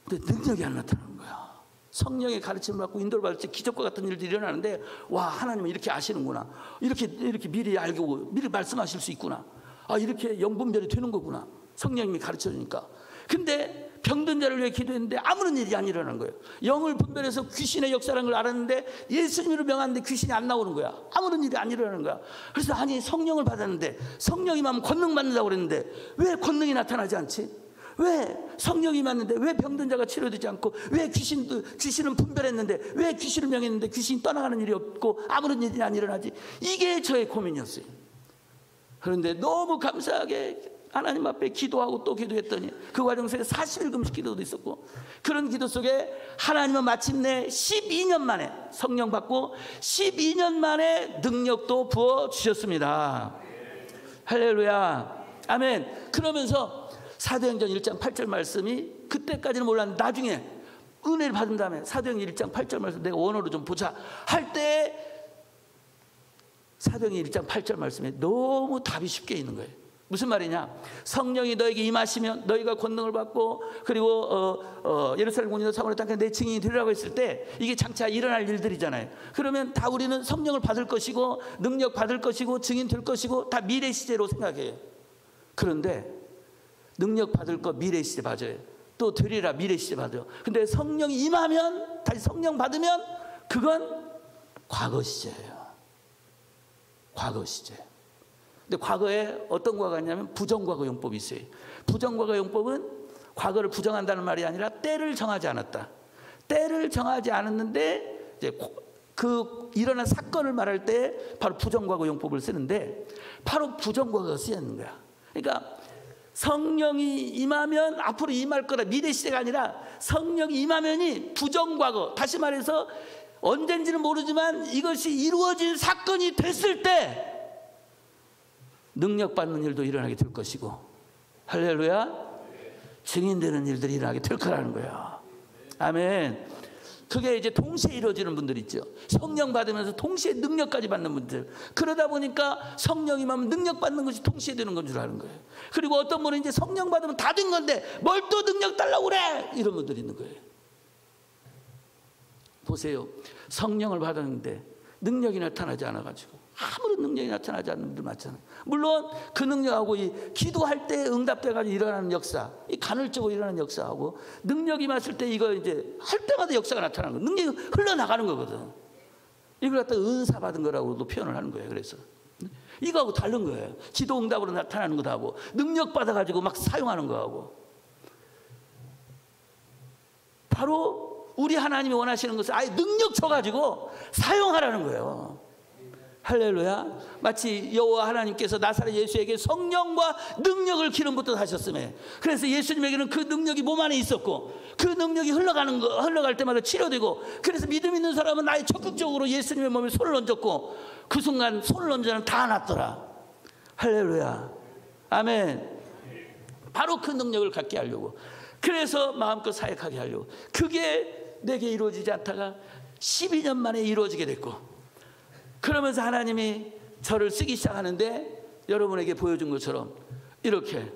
근데 능력이 안 나타나는 거야. 성령의 가르침을 받고 인도를 받을 때 기적과 같은 일들이 일어나는데 와 하나님은 이렇게 아시는구나. 이렇게 미리 알고 미리 말씀하실 수 있구나. 아 이렇게 영분별이 되는 거구나. 성령님이 가르쳐 주니까. 근데 병든 자를 위해 기도했는데 아무런 일이 안 일어나는 거예요. 영을 분별해서 귀신의 역사라는 걸 알았는데 예수님으로 명하는데 귀신이 안 나오는 거야. 아무런 일이 안 일어나는 거야. 그래서 아니 성령을 받았는데 성령이 임하면 권능 받는다고 그랬는데 왜 권능이 나타나지 않지? 왜 성령이 임했는데 왜 병든 자가 치료되지 않고 왜 귀신은 분별했는데 왜 귀신을 명했는데 귀신이 떠나가는 일이 없고 아무런 일이 안 일어나지? 이게 저의 고민이었어요. 그런데 너무 감사하게 하나님 앞에 기도하고 또 기도했더니 그 과정 속에 40일 금식 기도도 있었고, 그런 기도 속에 하나님은 마침내 12년 만에 성령 받고 12년 만에 능력도 부어주셨습니다. 할렐루야, 아멘. 그러면서 사도행전 1장 8절 말씀이, 그때까지는 몰랐는데 나중에 은혜를 받은 다음에 사도행전 1장 8절 말씀 내가 원어로 좀 보자 할 때 사도행전 1장 8절 말씀에 너무 답이 쉽게 있는 거예요. 무슨 말이냐? 성령이 너에게 임하시면 너희가 권능을 받고, 그리고 예루살렘 공주도 사모를 땅에 내 증인이 되리라고 했을 때 이게 장차 일어날 일들이잖아요. 그러면 다 우리는 성령을 받을 것이고 능력 받을 것이고 증인 될 것이고 다 미래 시제로 생각해요. 그런데 능력 받을 거 미래 시제 맞아요. 또 되리라 미래 시제 맞아요. 근데 성령이 임하면, 다시 성령 받으면 그건 과거 시제예요. 과거 시제. 근데 과거에 어떤 과거가 있냐면 부정과거 용법이 있어요. 부정과거 용법은 과거를 부정한다는 말이 아니라 때를 정하지 않았다. 때를 정하지 않았는데 이제 그 일어난 사건을 말할 때 바로 부정과거 용법을 쓰는데, 바로 부정과거가 쓰였는 거야. 그러니까 성령이 임하면 앞으로 임할 거라, 미래 시대가 아니라 성령이 임하면이 부정과거, 다시 말해서 언젠지는 모르지만 이것이 이루어질 사건이 됐을 때 능력받는 일도 일어나게 될 것이고, 할렐루야, 증인되는 일들이 일어나게 될 거라는 거예요. 아멘. 그게 이제 동시에 이루어지는 분들 있죠. 성령 받으면서 동시에 능력까지 받는 분들. 그러다 보니까 성령이 임하면 능력 받는 것이 동시에 되는 건 줄 아는 거예요. 그리고 어떤 분은 이제 성령 받으면 다 된 건데 뭘 또 능력 달라고 그래, 이런 분들이 있는 거예요. 보세요. 성령을 받았는데 능력이 나타나지 않아가지고 아무런 능력이 나타나지 않는 분들 많잖아요. 물론 그 능력하고 이 기도할 때 응답돼가지고 일어나는 역사, 이 간헐적으로 일어나는 역사하고 능력이 맞을 때 이거 이제 할 때마다 역사가 나타나는 거예요. 능력이 흘러나가는 거거든. 이걸 갖다 은사 받은 거라고도 표현을 하는 거예요. 그래서 이거하고 다른 거예요. 기도 응답으로 나타나는 것하고 능력 받아가지고 막 사용하는 거하고. 바로 우리 하나님이 원하시는 것은 아예 능력 줘가지고 사용하라는 거예요. 할렐루야. 마치 여호와 하나님께서 나사렛 예수에게 성령과 능력을 기름부터 하셨음에, 그래서 예수님에게는 그 능력이 몸 안에 있었고 그 능력이 흘러갈 때마다 치료되고, 그래서 믿음 있는 사람은 아예 적극적으로 예수님의 몸에 손을 얹었고 그 순간 손을 얹으면 다 낫더라. 할렐루야. 아멘. 바로 그 능력을 갖게 하려고, 그래서 마음껏 사역하게 하려고. 그게 내게 이루어지지 않다가 12년 만에 이루어지게 됐고, 그러면서 하나님이 저를 쓰기 시작하는데 여러분에게 보여준 것처럼 이렇게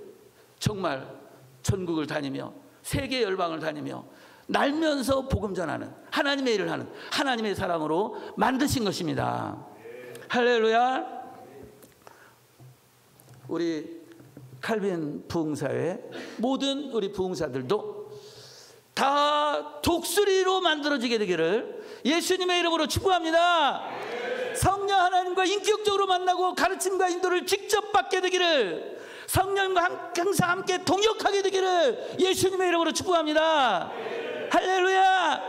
정말 전국을 다니며 세계 열방을 다니며 날면서 복음 전하는 하나님의 일을 하는 하나님의 사랑으로 만드신 것입니다. 할렐루야. 우리 칼빈 부흥사회 모든 우리 부흥사들도 다 독수리로 만들어지게 되기를 예수님의 이름으로 축복합니다. 성령 하나님과 인격적으로 만나고 가르침과 인도를 직접 받게 되기를, 성령과 항상 함께 동역하게 되기를 예수님의 이름으로 축복합니다. 할렐루야.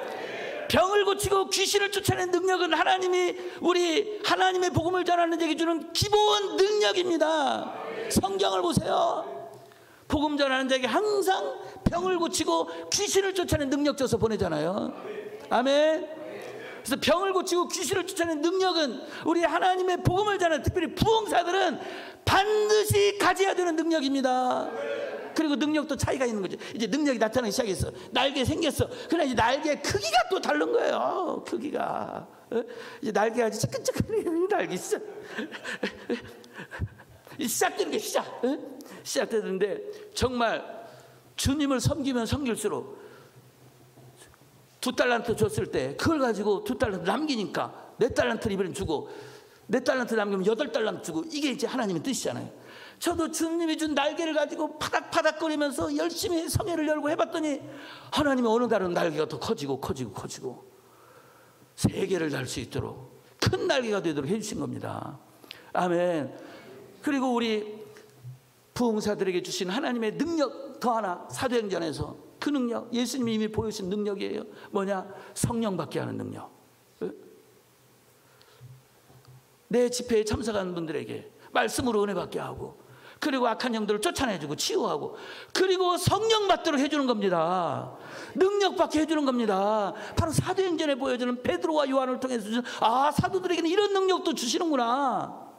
병을 고치고 귀신을 쫓아내는 능력은 하나님이 우리 하나님의 복음을 전하는 자에게 주는 기본 능력입니다. 성경을 보세요. 복음 전하는 자에게 항상 병을 고치고 귀신을 쫓아내는 능력 줘서 보내잖아요. 아멘. 그래서 병을 고치고 귀신을 쫓아내는 능력은 우리 하나님의 복음을 전하는, 특별히 부흥사들은 반드시 가져야 되는 능력입니다. 그리고 능력도 차이가 있는 거죠. 이제 능력이 나타나기 시작했어. 날개 생겼어. 그러나 이제 날개 크기가 또 다른 거예요. 크기가. 이제 날개가 아주 찌끈찌끈한 날개 있어. 시작되는 게 시작되는데 정말 주님을 섬기면 섬길수록 2달란트 줬을 때 그걸 가지고 2달란트 남기니까 4달란트를 이번엔 주고 4달란트 남기면 8달란트 주고, 이게 이제 하나님의 뜻이잖아요. 저도 주님이 준 날개를 가지고 파닥파닥거리면서 열심히 성회를 열고 해봤더니 하나님이 어느 달은 날개가 더 커지고 세계를 달 수 있도록 큰 날개가 되도록 해주신 겁니다. 아멘. 그리고 우리 부흥사들에게 주신 하나님의 능력 더 하나, 사도행전에서 그 능력, 예수님이 이미 보여주신 능력이에요. 뭐냐? 성령 받게 하는 능력. 내 집회에 참석하는 분들에게 말씀으로 은혜 받게 하고, 그리고 악한 영들을 쫓아내주고 치유하고, 그리고 성령 받도록 해주는 겁니다. 능력 받게 해주는 겁니다. 바로 사도행전에 보여주는 베드로와 요한을 통해서 주신, 사도들에게는 이런 능력도 주시는구나.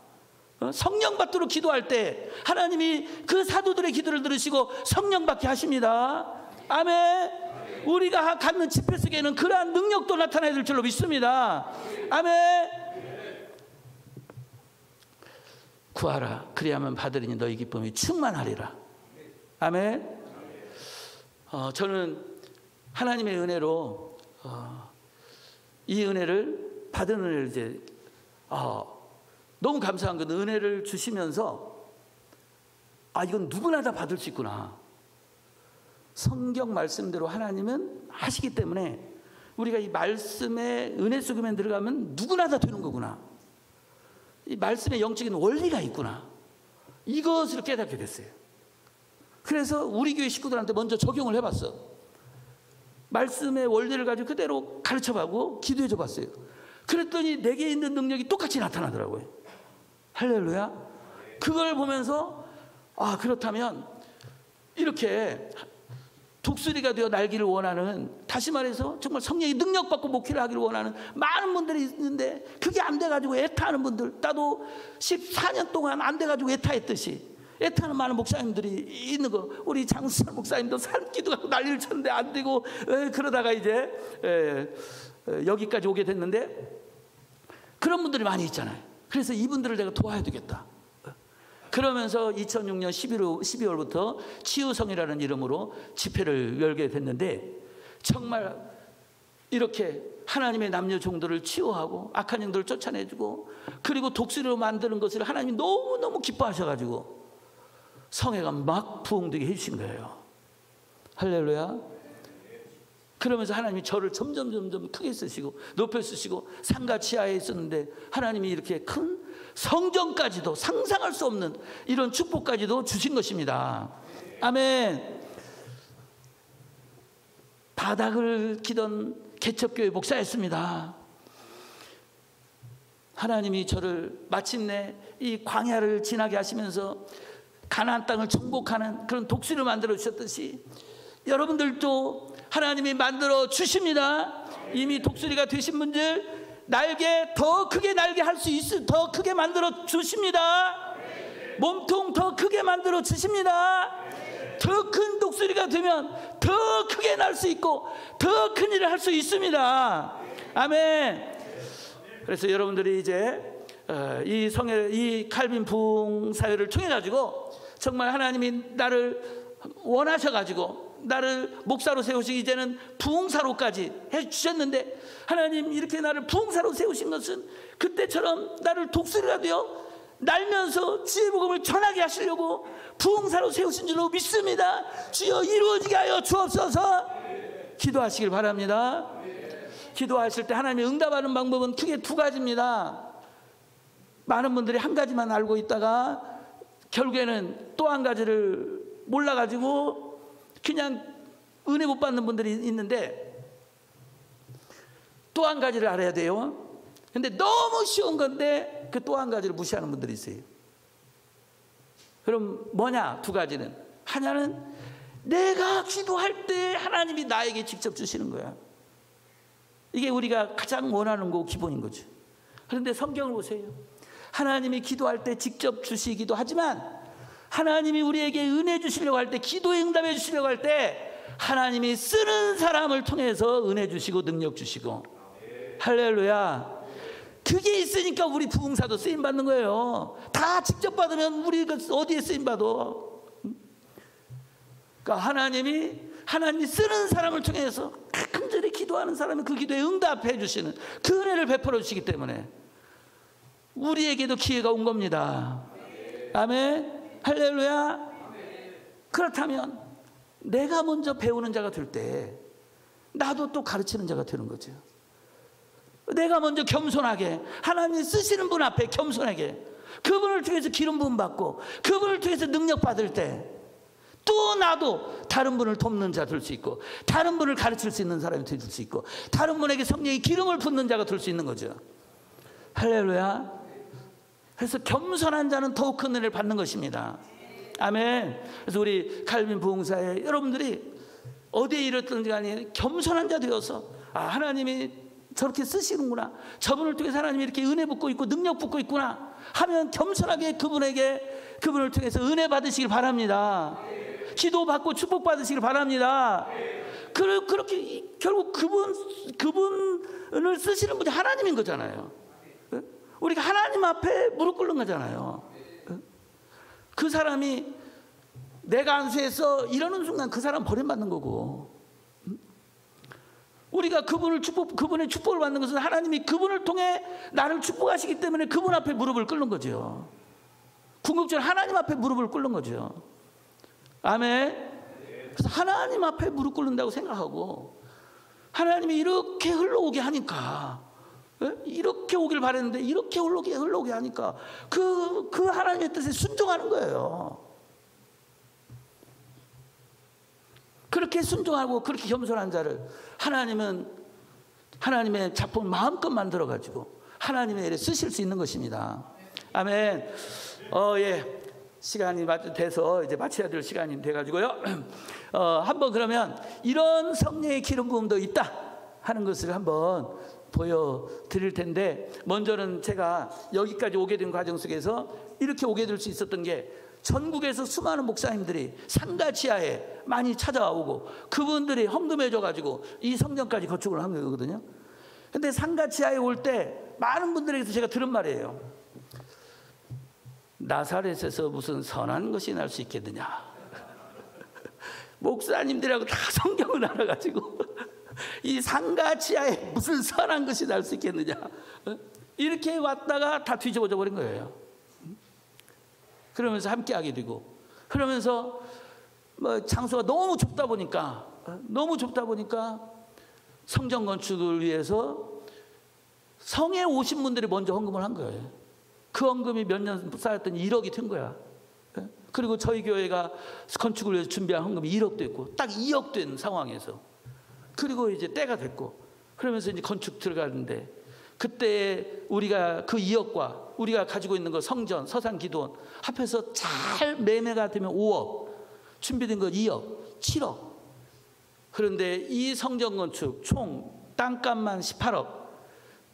성령 받도록 기도할 때 하나님이 그 사도들의 기도를 들으시고 성령 받게 하십니다. 아멘. 우리가 갖는 집회 속에는 그러한 능력도 나타나야 될 줄로 믿습니다. 아멘. 구하라, 그리하면 받으리니 너희 기쁨이 충만하리라. 아멘. 저는 하나님의 은혜로 이 은혜를 받은 은혜를 이제 너무 감사한 건, 은혜를 주시면서 이건 누구나 다 받을 수 있구나. 성경 말씀대로 하나님은 하시기 때문에 우리가 이 말씀의 은혜 속에만 들어가면 누구나 다 되는 거구나. 이 말씀의 영적인 원리가 있구나. 이것을 깨닫게 됐어요. 그래서 우리 교회 식구들한테 먼저 적용을 해봤어. 말씀의 원리를 가지고 그대로 가르쳐보고 기도해줘 봤어요. 그랬더니 내게 있는 능력이 똑같이 나타나더라고요. 할렐루야. 그걸 보면서 그렇다면 이렇게 독수리가 되어 날기를 원하는, 다시 말해서 정말 성령의 능력받고 목회를 하기를 원하는 많은 분들이 있는데 그게 안 돼가지고 애타하는 분들, 나도 14년 동안 안 돼가지고 애타했듯이 애타는 많은 목사님들이 있는 거. 우리 장수철 목사님도 산기도 갖고 난리를 쳤는데 안 되고 그러다가 이제 여기까지 오게 됐는데, 그런 분들이 많이 있잖아요. 그래서 이분들을 내가 도와야 되겠다. 그러면서 2006년 12월부터 치유성이라는 이름으로 집회를 열게 됐는데, 정말 이렇게 하나님의 남녀 종들을 치유하고 악한 영들을 쫓아내주고, 그리고 독수리로 만드는 것을 하나님이 너무너무 기뻐하셔가지고 성회가 막 부흥되게 해주신 거예요. 할렐루야. 그러면서 하나님이 저를 점점 크게 쓰시고 높여 쓰시고, 상가 지하에 있었는데 하나님이 이렇게 큰 성전까지도, 상상할 수 없는 이런 축복까지도 주신 것입니다. 아멘. 바닥을 기던 개척교회 목사였습니다. 하나님이 저를 마침내 이 광야를 지나게 하시면서 가나안 땅을 정복하는 그런 독수리를 만들어 주셨듯이 여러분들도 하나님이 만들어 주십니다. 이미 독수리가 되신 분들, 날개 더 크게 날개 할 수 있을, 더 크게 만들어 주십니다. 몸통 더 크게 만들어 주십니다. 더 큰 독수리가 되면 더 크게 날 수 있고 더 큰 일을 할 수 있습니다. 아멘. 그래서 여러분들이 이제 이 성회, 이 칼빈 부흥 사회를 통해 가지고 정말 하나님이 나를 원하셔가지고 나를 목사로 세우시고 이제는 부흥사로까지 해주셨는데, 하나님 이렇게 나를 부흥사로 세우신 것은 그때처럼 나를 독수리가 되어 날면서 주의 복음을 전하게 하시려고 부흥사로 세우신 줄로 믿습니다. 주여 이루어지게 하여 주옵소서. 기도하시길 바랍니다. 기도하실 때 하나님이 응답하는 방법은 크게 두 가지입니다. 많은 분들이 한 가지만 알고 있다가 결국에는 또 한 가지를 몰라가지고 그냥 은혜 못 받는 분들이 있는데, 또 한 가지를 알아야 돼요. 근데 너무 쉬운 건데 그 또 한 가지를 무시하는 분들이 있어요. 그럼 뭐냐? 두 가지는, 하나는 내가 기도할 때 하나님이 나에게 직접 주시는 거야. 이게 우리가 가장 원하는 거고 기본인 거죠. 그런데 성경을 보세요. 하나님이 기도할 때 직접 주시기도 하지만, 하나님이 우리에게 은혜 주시려고 할 때, 기도에 응답해 주시려고 할 때 하나님이 쓰는 사람을 통해서 은혜 주시고 능력 주시고. 할렐루야. 그게 있으니까 우리 부흥사도 쓰임받는 거예요. 다 직접 받으면 우리가 어디에 쓰임받아? 그러니까 하나님이 쓰는 사람을 통해서 간절히 기도하는 사람은 그 기도에 응답해 주시는 그 은혜를 베풀어 주시기 때문에 우리에게도 기회가 온 겁니다. 아멘. 할렐루야. 그렇다면 내가 먼저 배우는 자가 될 때 나도 또 가르치는 자가 되는 거죠. 내가 먼저 겸손하게 하나님이 쓰시는 분 앞에 겸손하게 그분을 통해서 기름 부음 받고 그분을 통해서 능력 받을 때 또 나도 다른 분을 돕는 자 될 수 있고, 다른 분을 가르칠 수 있는 사람이 될 수 있고, 다른 분에게 성령의 기름을 붓는 자가 될 수 있는 거죠. 할렐루야. 그래서 겸손한 자는 더욱 큰 은혜를 받는 것입니다. 아멘. 그래서 우리 칼빈 부흥사에 여러분들이 어디에 이랬든지 간에 겸손한 자 되어서 하나님이 저렇게 쓰시는구나, 저분을 통해서 하나님이 이렇게 은혜 붓고 있고 능력 붓고 있구나 하면 겸손하게 그분을 통해서 은혜 받으시길 바랍니다. 기도 받고 축복 받으시길 바랍니다. 그렇게 결국 그분을 쓰시는 분이 하나님인 거잖아요. 우리가 하나님 앞에 무릎 꿇는 거잖아요. 그 사람이 내가 안수해서 이러는 순간 그 사람 버림받는 거고, 우리가 그분의 축복을 받는 것은 하나님이 그분을 통해 나를 축복하시기 때문에 그분 앞에 무릎을 꿇는 거죠. 궁극적으로 하나님 앞에 무릎을 꿇는 거죠. 아멘. 그래서 하나님 앞에 무릎 꿇는다고 생각하고, 하나님이 이렇게 흘러오게 하니까, 이렇게 오길 바랬는데 이렇게 흘러오게 하니까 그 하나님의 뜻에 순종하는 거예요. 그렇게 순종하고 그렇게 겸손한 자를 하나님은 하나님의 작품을 마음껏 만들어 가지고 하나님의 일에 쓰실 수 있는 것입니다. 아멘. 예. 시간이 돼서 이제 마쳐야 될 시간이 돼가지고요. 한번 그러면 이런 성령의 기름 부음도 있다 하는 것을 한번 보여드릴 텐데, 먼저는 제가 여기까지 오게 된 과정 속에서 이렇게 오게 될 수 있었던 게, 전국에서 수많은 목사님들이 상가 지하에 많이 찾아오고 그분들이 헌금해줘가지고 이 성전까지 건축을 한 거거든요. 근데 상가 지하에 올 때 많은 분들에게서 제가 들은 말이에요. 나사렛에서 무슨 선한 것이 날 수 있겠느냐. 목사님들하고 다 성경을 알아가지고 이 상가 지하에 무슨 선한 것이 날 수 있겠느냐. 이렇게 왔다가 다 뒤집어져 버린 거예요. 그러면서 함께 하게 되고, 그러면서 뭐 장소가 너무 좁다 보니까 성전 건축을 위해서 성에 오신 분들이 먼저 헌금을 한 거예요. 그 헌금이 몇 년 쌓였더니 1억이 된 거야. 그리고 저희 교회가 건축을 위해서 준비한 헌금이 1억 됐고, 딱 2억 된 상황에서, 그리고 이제 때가 됐고, 그러면서 이제 건축 들어가는데, 그때 우리가 그 2억과 우리가 가지고 있는 거 성전, 서산 기도원 합해서 잘 매매가 되면 5억, 준비된 거 2억, 7억. 그런데 이 성전 건축 총 땅값만 18억,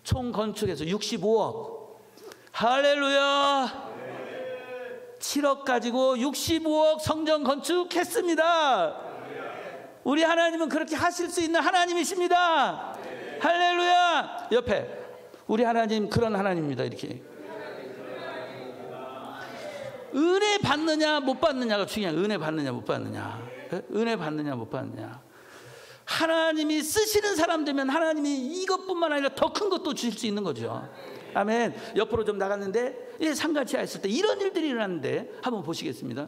총 건축해서 65억. 할렐루야. 7억 가지고 65억 성전 건축했습니다. 우리 하나님은 그렇게 하실 수 있는 하나님이십니다. 할렐루야. 옆에 우리 하나님 그런 하나님입니다. 이렇게 은혜 받느냐 못 받느냐가 중요해요. 은혜 받느냐 못 받느냐. 은혜 받느냐 못 받느냐. 하나님이 쓰시는 사람 되면 하나님이 이것뿐만 아니라 더 큰 것도 주실 수 있는 거죠. 아멘. 옆으로 좀 나갔는데, 예, 상가치하 있을 때 이런 일들이 일어났는데 한번 보시겠습니다.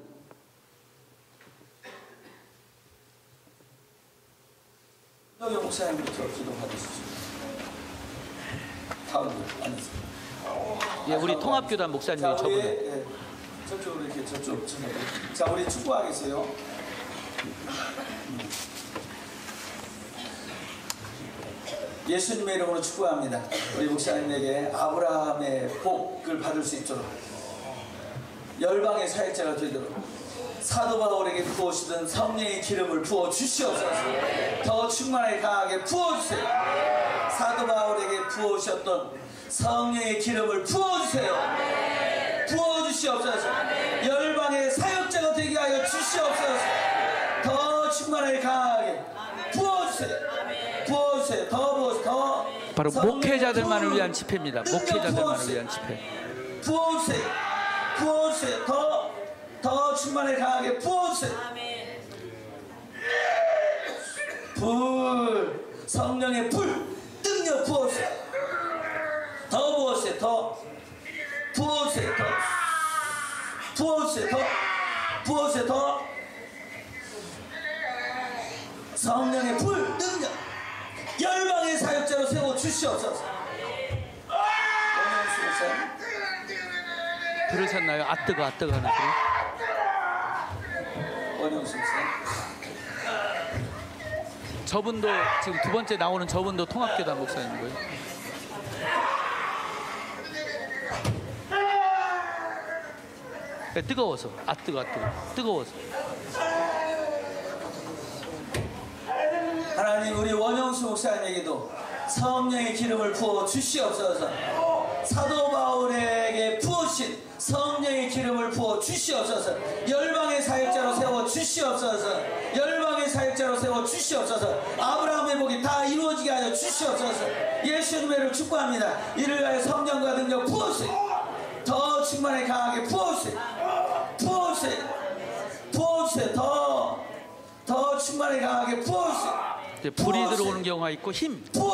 여기 목사님부터 기도받으시죠. 다음 앉으세요. 예, 우리 통합교단 목사님이 저분은. 예, 저쪽으로 이렇게 저쪽. 자, 우리 축구하겠어요. 예수님의 이름으로 축구합니다. 우리 목사님에게 아브라함의 복을 받을 수 있도록, 열방의 사역자가 되도록 사도 바울에게 부어주시던 성령의 기름을 부어 주시옵소서. 더 충만하게 강하게 부어주세요. 사도 바울에게 부어주셨던 성령의 기름을 부어주세요. 부어주시옵소서. 열방의 사역자가 되게 하여 주시옵소서. 더 충만하게 강하게 부어주세요. 부어주세요. 더 부어주세요. 더. 바로 목회자들만을 위한 집회입니다. 목회자들만을 위한 집회. 부어주세요. 부어주세요. 더 충만하게 강하게 부어주세요. 불, 성령의 불, 능력 부어주세요. 더 부어주세요. 더 부어주세요. 더 부어주세요. 더 부어주세요. 더 성령의 불, 능력, 열방의 사역자로 세워 주시옵소서. 들으셨나요? 아뜨거 하는 소리. 저분도 지금 두 번째 나오는 저분도 통합교단 목사님이고요. 뜨거워서. 뜨거워서. 하나님 우리 원영수 목사님에게도 성령의 기름을 부어 주시옵소서. 사도 바울에게 부으신 성령의 기름을 부어 주시옵소서. 열방의 사역자로 세워 주시옵소서. 열방의 사역자로 세워 주시옵소서. 아브라함의 복이 다 이루어지게 하여 주시옵소서. 예수님의 이름으로 축복합니다. 이를 위하여 성령과 능력 부으세요. 더 충만하게 강하게 부어주세요. 더 충만하게 강하게 부어주세요. 불이 들어오는 경우가 있고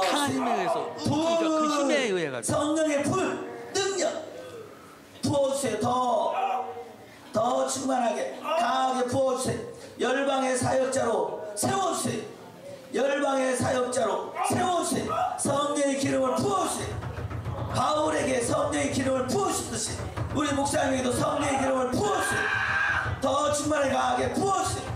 강한 힘에 의해서 그러니까 그 힘에 의해 가지고 성령의 불, 능력 부어주세요. 더 충만하게 강하게 부어주세요. 열방의 사역자로 세워주세요. 열방의 사역자로 세워주세요. 성령의 기름을 부어주세요. 바울에게 성령의 기름을 부으셨듯이 우리 목사님에게도 성령의 기름을 부어주세요. 더 충만하게 강하게 부어주세요.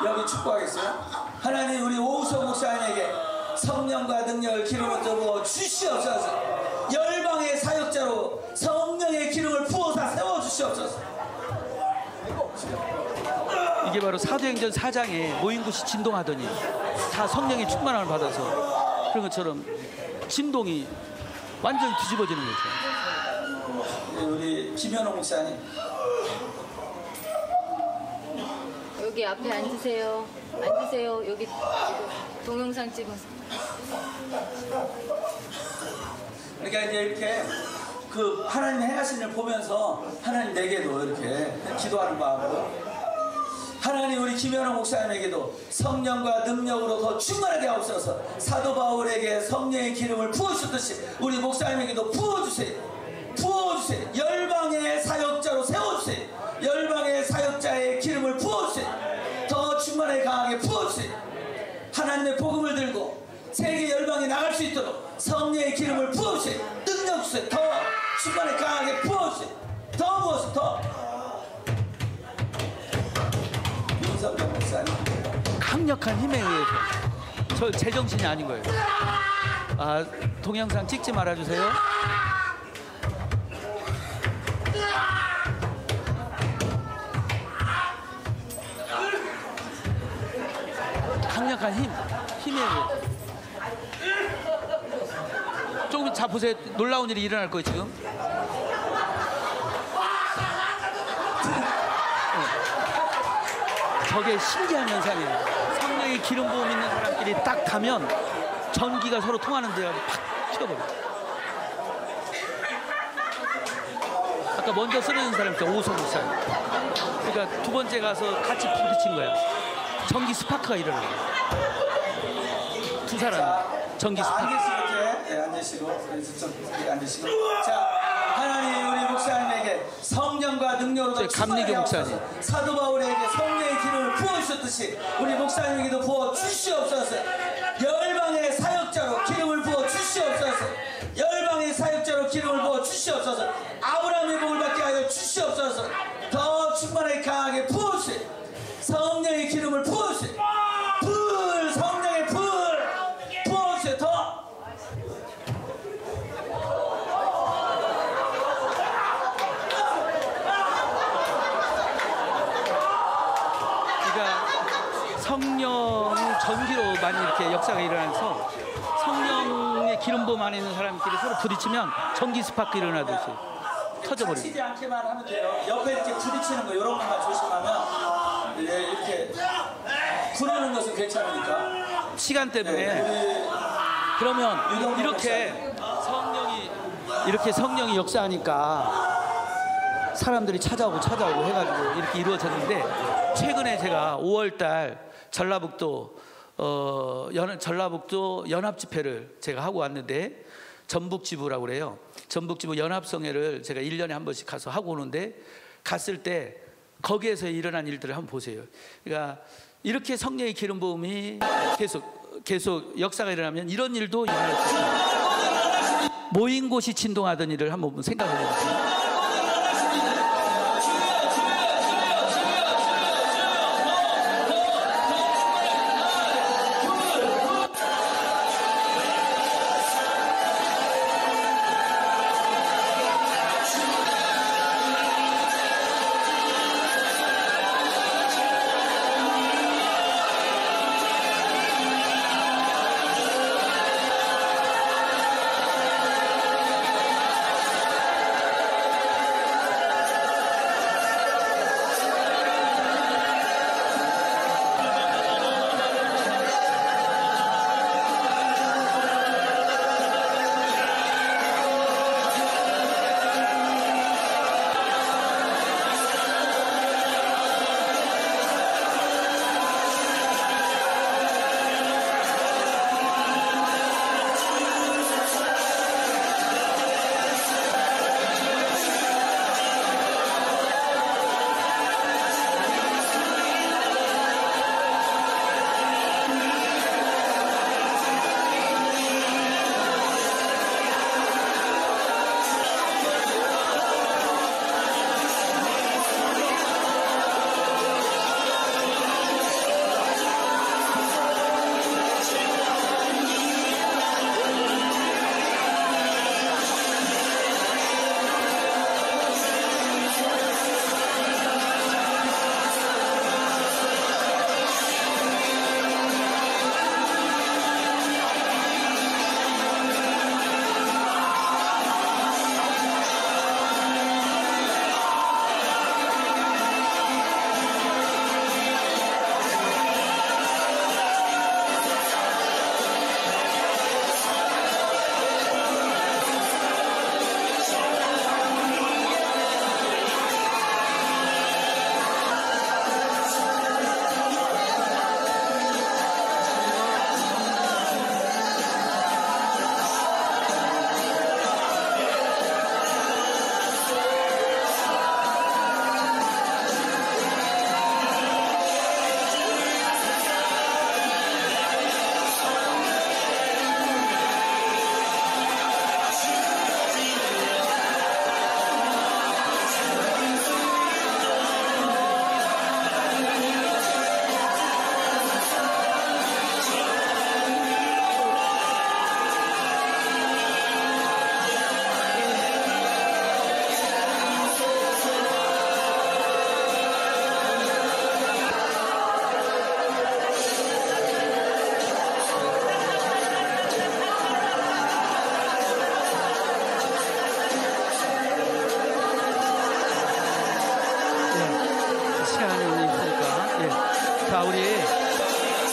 여기 축복하겠어요? 하나님 우리 오우석 목사님에게 성령과 능력을 기름을 부어 주시옵소서. 열방의 사역자로 성령의 기름을 부어서 세워주시옵소서. 이게 바로 사도행전 4장에 모인곳이 진동하더니 다 성령의 충만함을 받아서 그런 것처럼 진동이 완전히 뒤집어지는 거죠. 우리 김현호 목사님 여기 앞에 앉으세요. 여기 동영상 찍어서. 그러니까 이제 이렇게 그 하나님의 행하신 일 보면서 하나님 내게도 이렇게 기도하는 마음으로 하나님 우리 김현호 목사님에게도 성령과 능력으로 더 충만하게 하옵소서. 사도 바울에게 성령의 기름을 부으셨듯이 우리 목사님에게도 부어주세요. 열방의 사역자로 세워주세요. 열방의 사역자의 기름을 부어주세요. 더 충만하게 강하게 부어주세요. 하나님의 복음을 들고 세계 열방에 나갈 수 있도록 성령의 기름을 부어주세요. 능력 주세요. 더 충만하게 강하게 부어주세요. 더 부어주세요. 강력한 힘에 의해서 저 제정신이 아닌 거예요. 동영상 찍지 말아주세요. 강력한 힘에 의해서 조금 자 보세요. 놀라운 일이 일어날 거예요 지금. 저게 신기한 현상이에요. 성령의 기름 부음 있는 사람끼리 딱 가면 전기가 서로 통하는 데가 팍 튀어버려요. 아까 먼저 쓰러진 사람이 오우석 목사님. 그러니까 두 번째 가서 같이 부딪힌 거야. 전기 스파크가 일어나요. 두 사람이 전기 스파크. 앉으시고. 자, 하나님 우리 목사님에게 성령과 능력으로 더 감리교 목사님. 사도 바울에게 성령의 기름을 부어주셨듯이 우리 목사님에게도 부어 주시옵소서. 열방의 사역자로 기름을 부어 주시옵소서. 열방의 사역자로 기름을 부어 주시옵소서. 아브라함의 복을 받게 하여 주시옵소서. 더 충만하게 강하게 부어주세요. 성령의 기름을 부어주세요. 성령의 불 부어주세요. 더 성령이 전기로 많이 이렇게 역사가 일어나서 성령의 기름 부음 안에 있는 사람끼리 서로 부딪히면 전기 스파크 일어나듯이 터져버려요. 다치지 않게만 하면 돼요. 옆에 이렇게 부딪히는 거 이런 것만 조심하면 이렇게 부르는 것은 괜찮으니까. 시간 때문에 그러면 이렇게 성령이 역사하니까 사람들이 찾아오고 해가지고 이렇게 이루어졌는데 최근에 제가 5월달 전라북도 연합 집회를 제가 하고 왔는데 전북지부라고 그래요. 전북지부 연합성회를 제가 1년에 한 번씩 가서 하고 오는데 갔을 때 거기에서 일어난 일들을 한번 보세요. 그러니까 이렇게 성령의 기름 부음이 계속 역사가 일어나면 이런 일도 일어날 수 있어요. 모인 곳이 진동하던 일을 한번 생각해 보세요.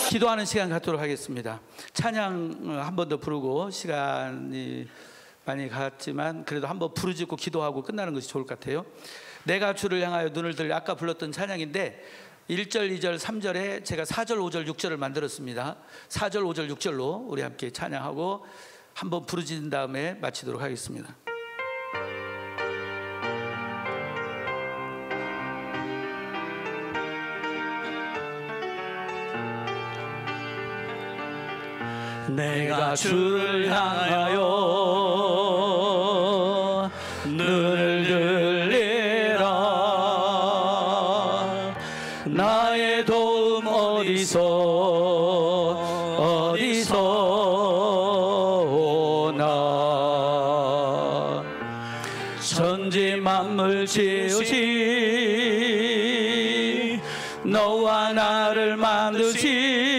기도하는 시간 갖도록 하겠습니다. 찬양 한 번 더 부르고 시간이 많이 갔지만 그래도 한번 부르짖고 기도하고 끝나는 것이 좋을 것 같아요. 내가 주를 향하여 눈을 들려 아까 불렀던 찬양인데 1절, 2절, 3절에 제가 4절, 5절, 6절을 만들었습니다. 4절, 5절, 6절로 우리 함께 찬양하고 한번 부르짖은 다음에 마치도록 하겠습니다. 내가 주를 향하여 눈을 들리라. 나의 도움 어디서 오나. 천지 만물 지으신 너와 나를 만드신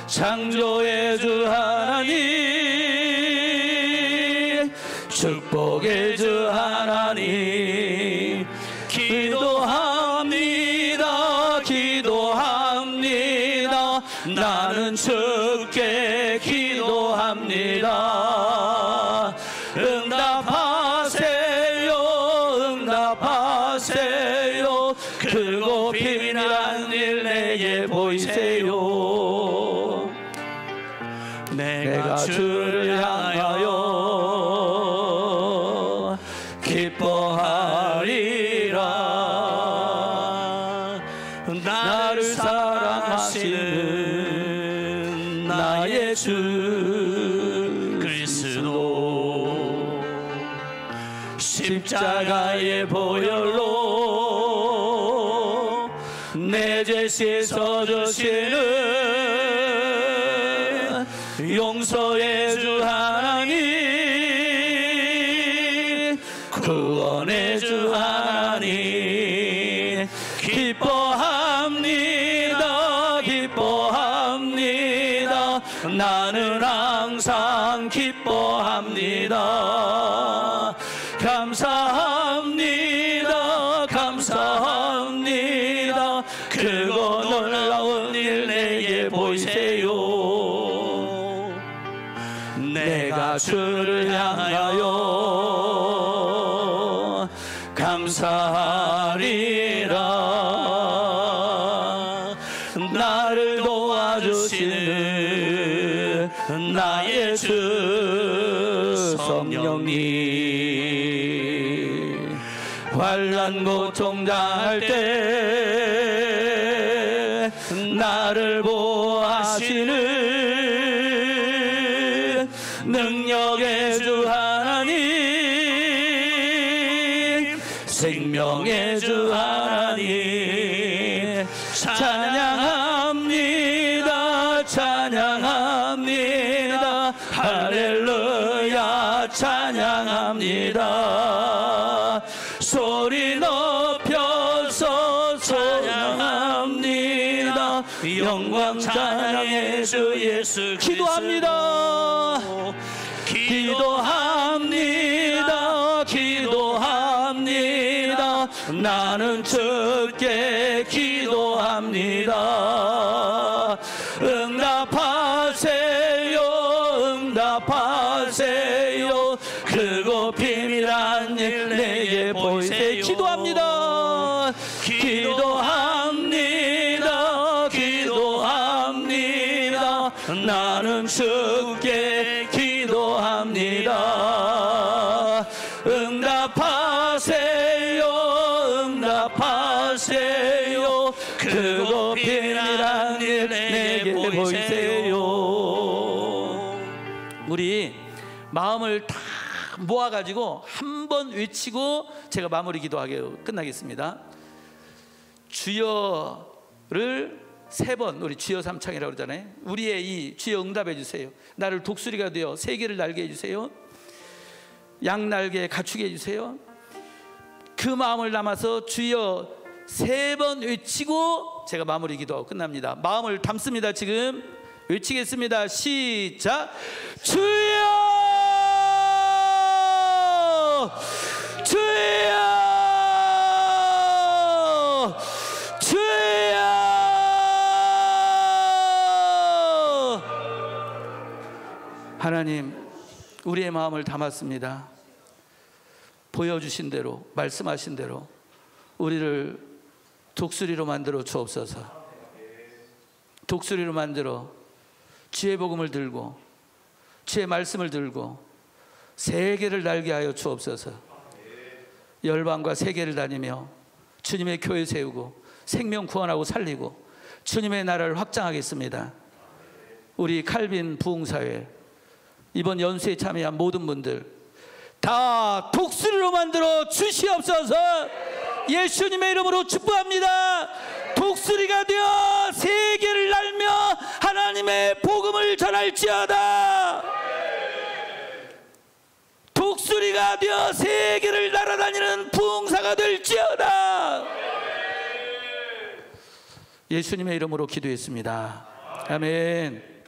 창조의 주 하나님, 축복의 주 하나님, 기도합니다, 기도합니다. 나는 주께 기도합니다. 응답하세요, 응답하세요. 크고 비밀한 일 내게 보이세요. 내가 주를 향하여 기뻐하리라. 나를 사랑하시는 나의 주 그리스도, 십자가의 보혈로 내 죄 씻어주시는 용서의 주 하나님, 구원의 주 하나님, 기뻐합니다, 기뻐합니다. 나는 항상 기뻐합니다. 감사합니다, 감사합니다. 크고 놀라운 일 내게 보이세요. 내가 주를 향하여 감사하리라. 나를 도와주시는 나의 주 성령님, 환난 고통 당할 때 나를 보호하시는 능력의 주 하나님, 생명의 주 하나님, 찬양합니다, 찬양합니다. 할렐루야, 찬양합니다. 소리 높여서 찬양합니다. 영광 찬양의 주 예수 기도합니다, 기도합니다, 기도합니다. 나는 주께 기도합니다. 응답하세요, 응답하세요. 크고 비밀한 일 내게 보이세요. 기도합니다, 기도합니다, 기도합니다. 나는 주께 기도합니다. 응답하세요, 응답하세요. 크고 비밀한 일 내게 보이세요. 우리 마음을 다 모아가지고 한 번 외치고 제가 마무리 기도하게 끝나겠습니다. 주여를 3번, 우리 주여 삼창이라고 그러잖아요. 우리의 이 주여 응답해 주세요. 나를 독수리가 되어 세계를 날게 해주세요. 양날개 갖추게 해주세요. 그 마음을 담아서 주여 3번 외치고 제가 마무리 기도하고 끝납니다. 마음을 담습니다. 지금 외치겠습니다. 시작. 주여, 주여, 주여. 하나님, 우리의 마음을 담았습니다. 보여주신 대로, 말씀하신 대로 우리를 독수리로 만들어 주옵소서. 독수리로 만들어 주의 복음을 들고 주의 말씀을 들고 세계를 날게 하여 주옵소서. 열방과 세계를 다니며 주님의 교회 세우고 생명 구원하고 살리고 주님의 나라를 확장하겠습니다. 우리 칼빈 부흥사회 이번 연수에 참여한 모든 분들 다 독수리로 만들어 주시옵소서. 예수님의 이름으로 축복합니다. 독수리가 되어 세계를 날며 하나님의 복음을 전할지어다. 독수리가 되어 세계를 날아다니는 부흥사가 될지어다. 예수님의 이름으로 기도했습니다. 아멘.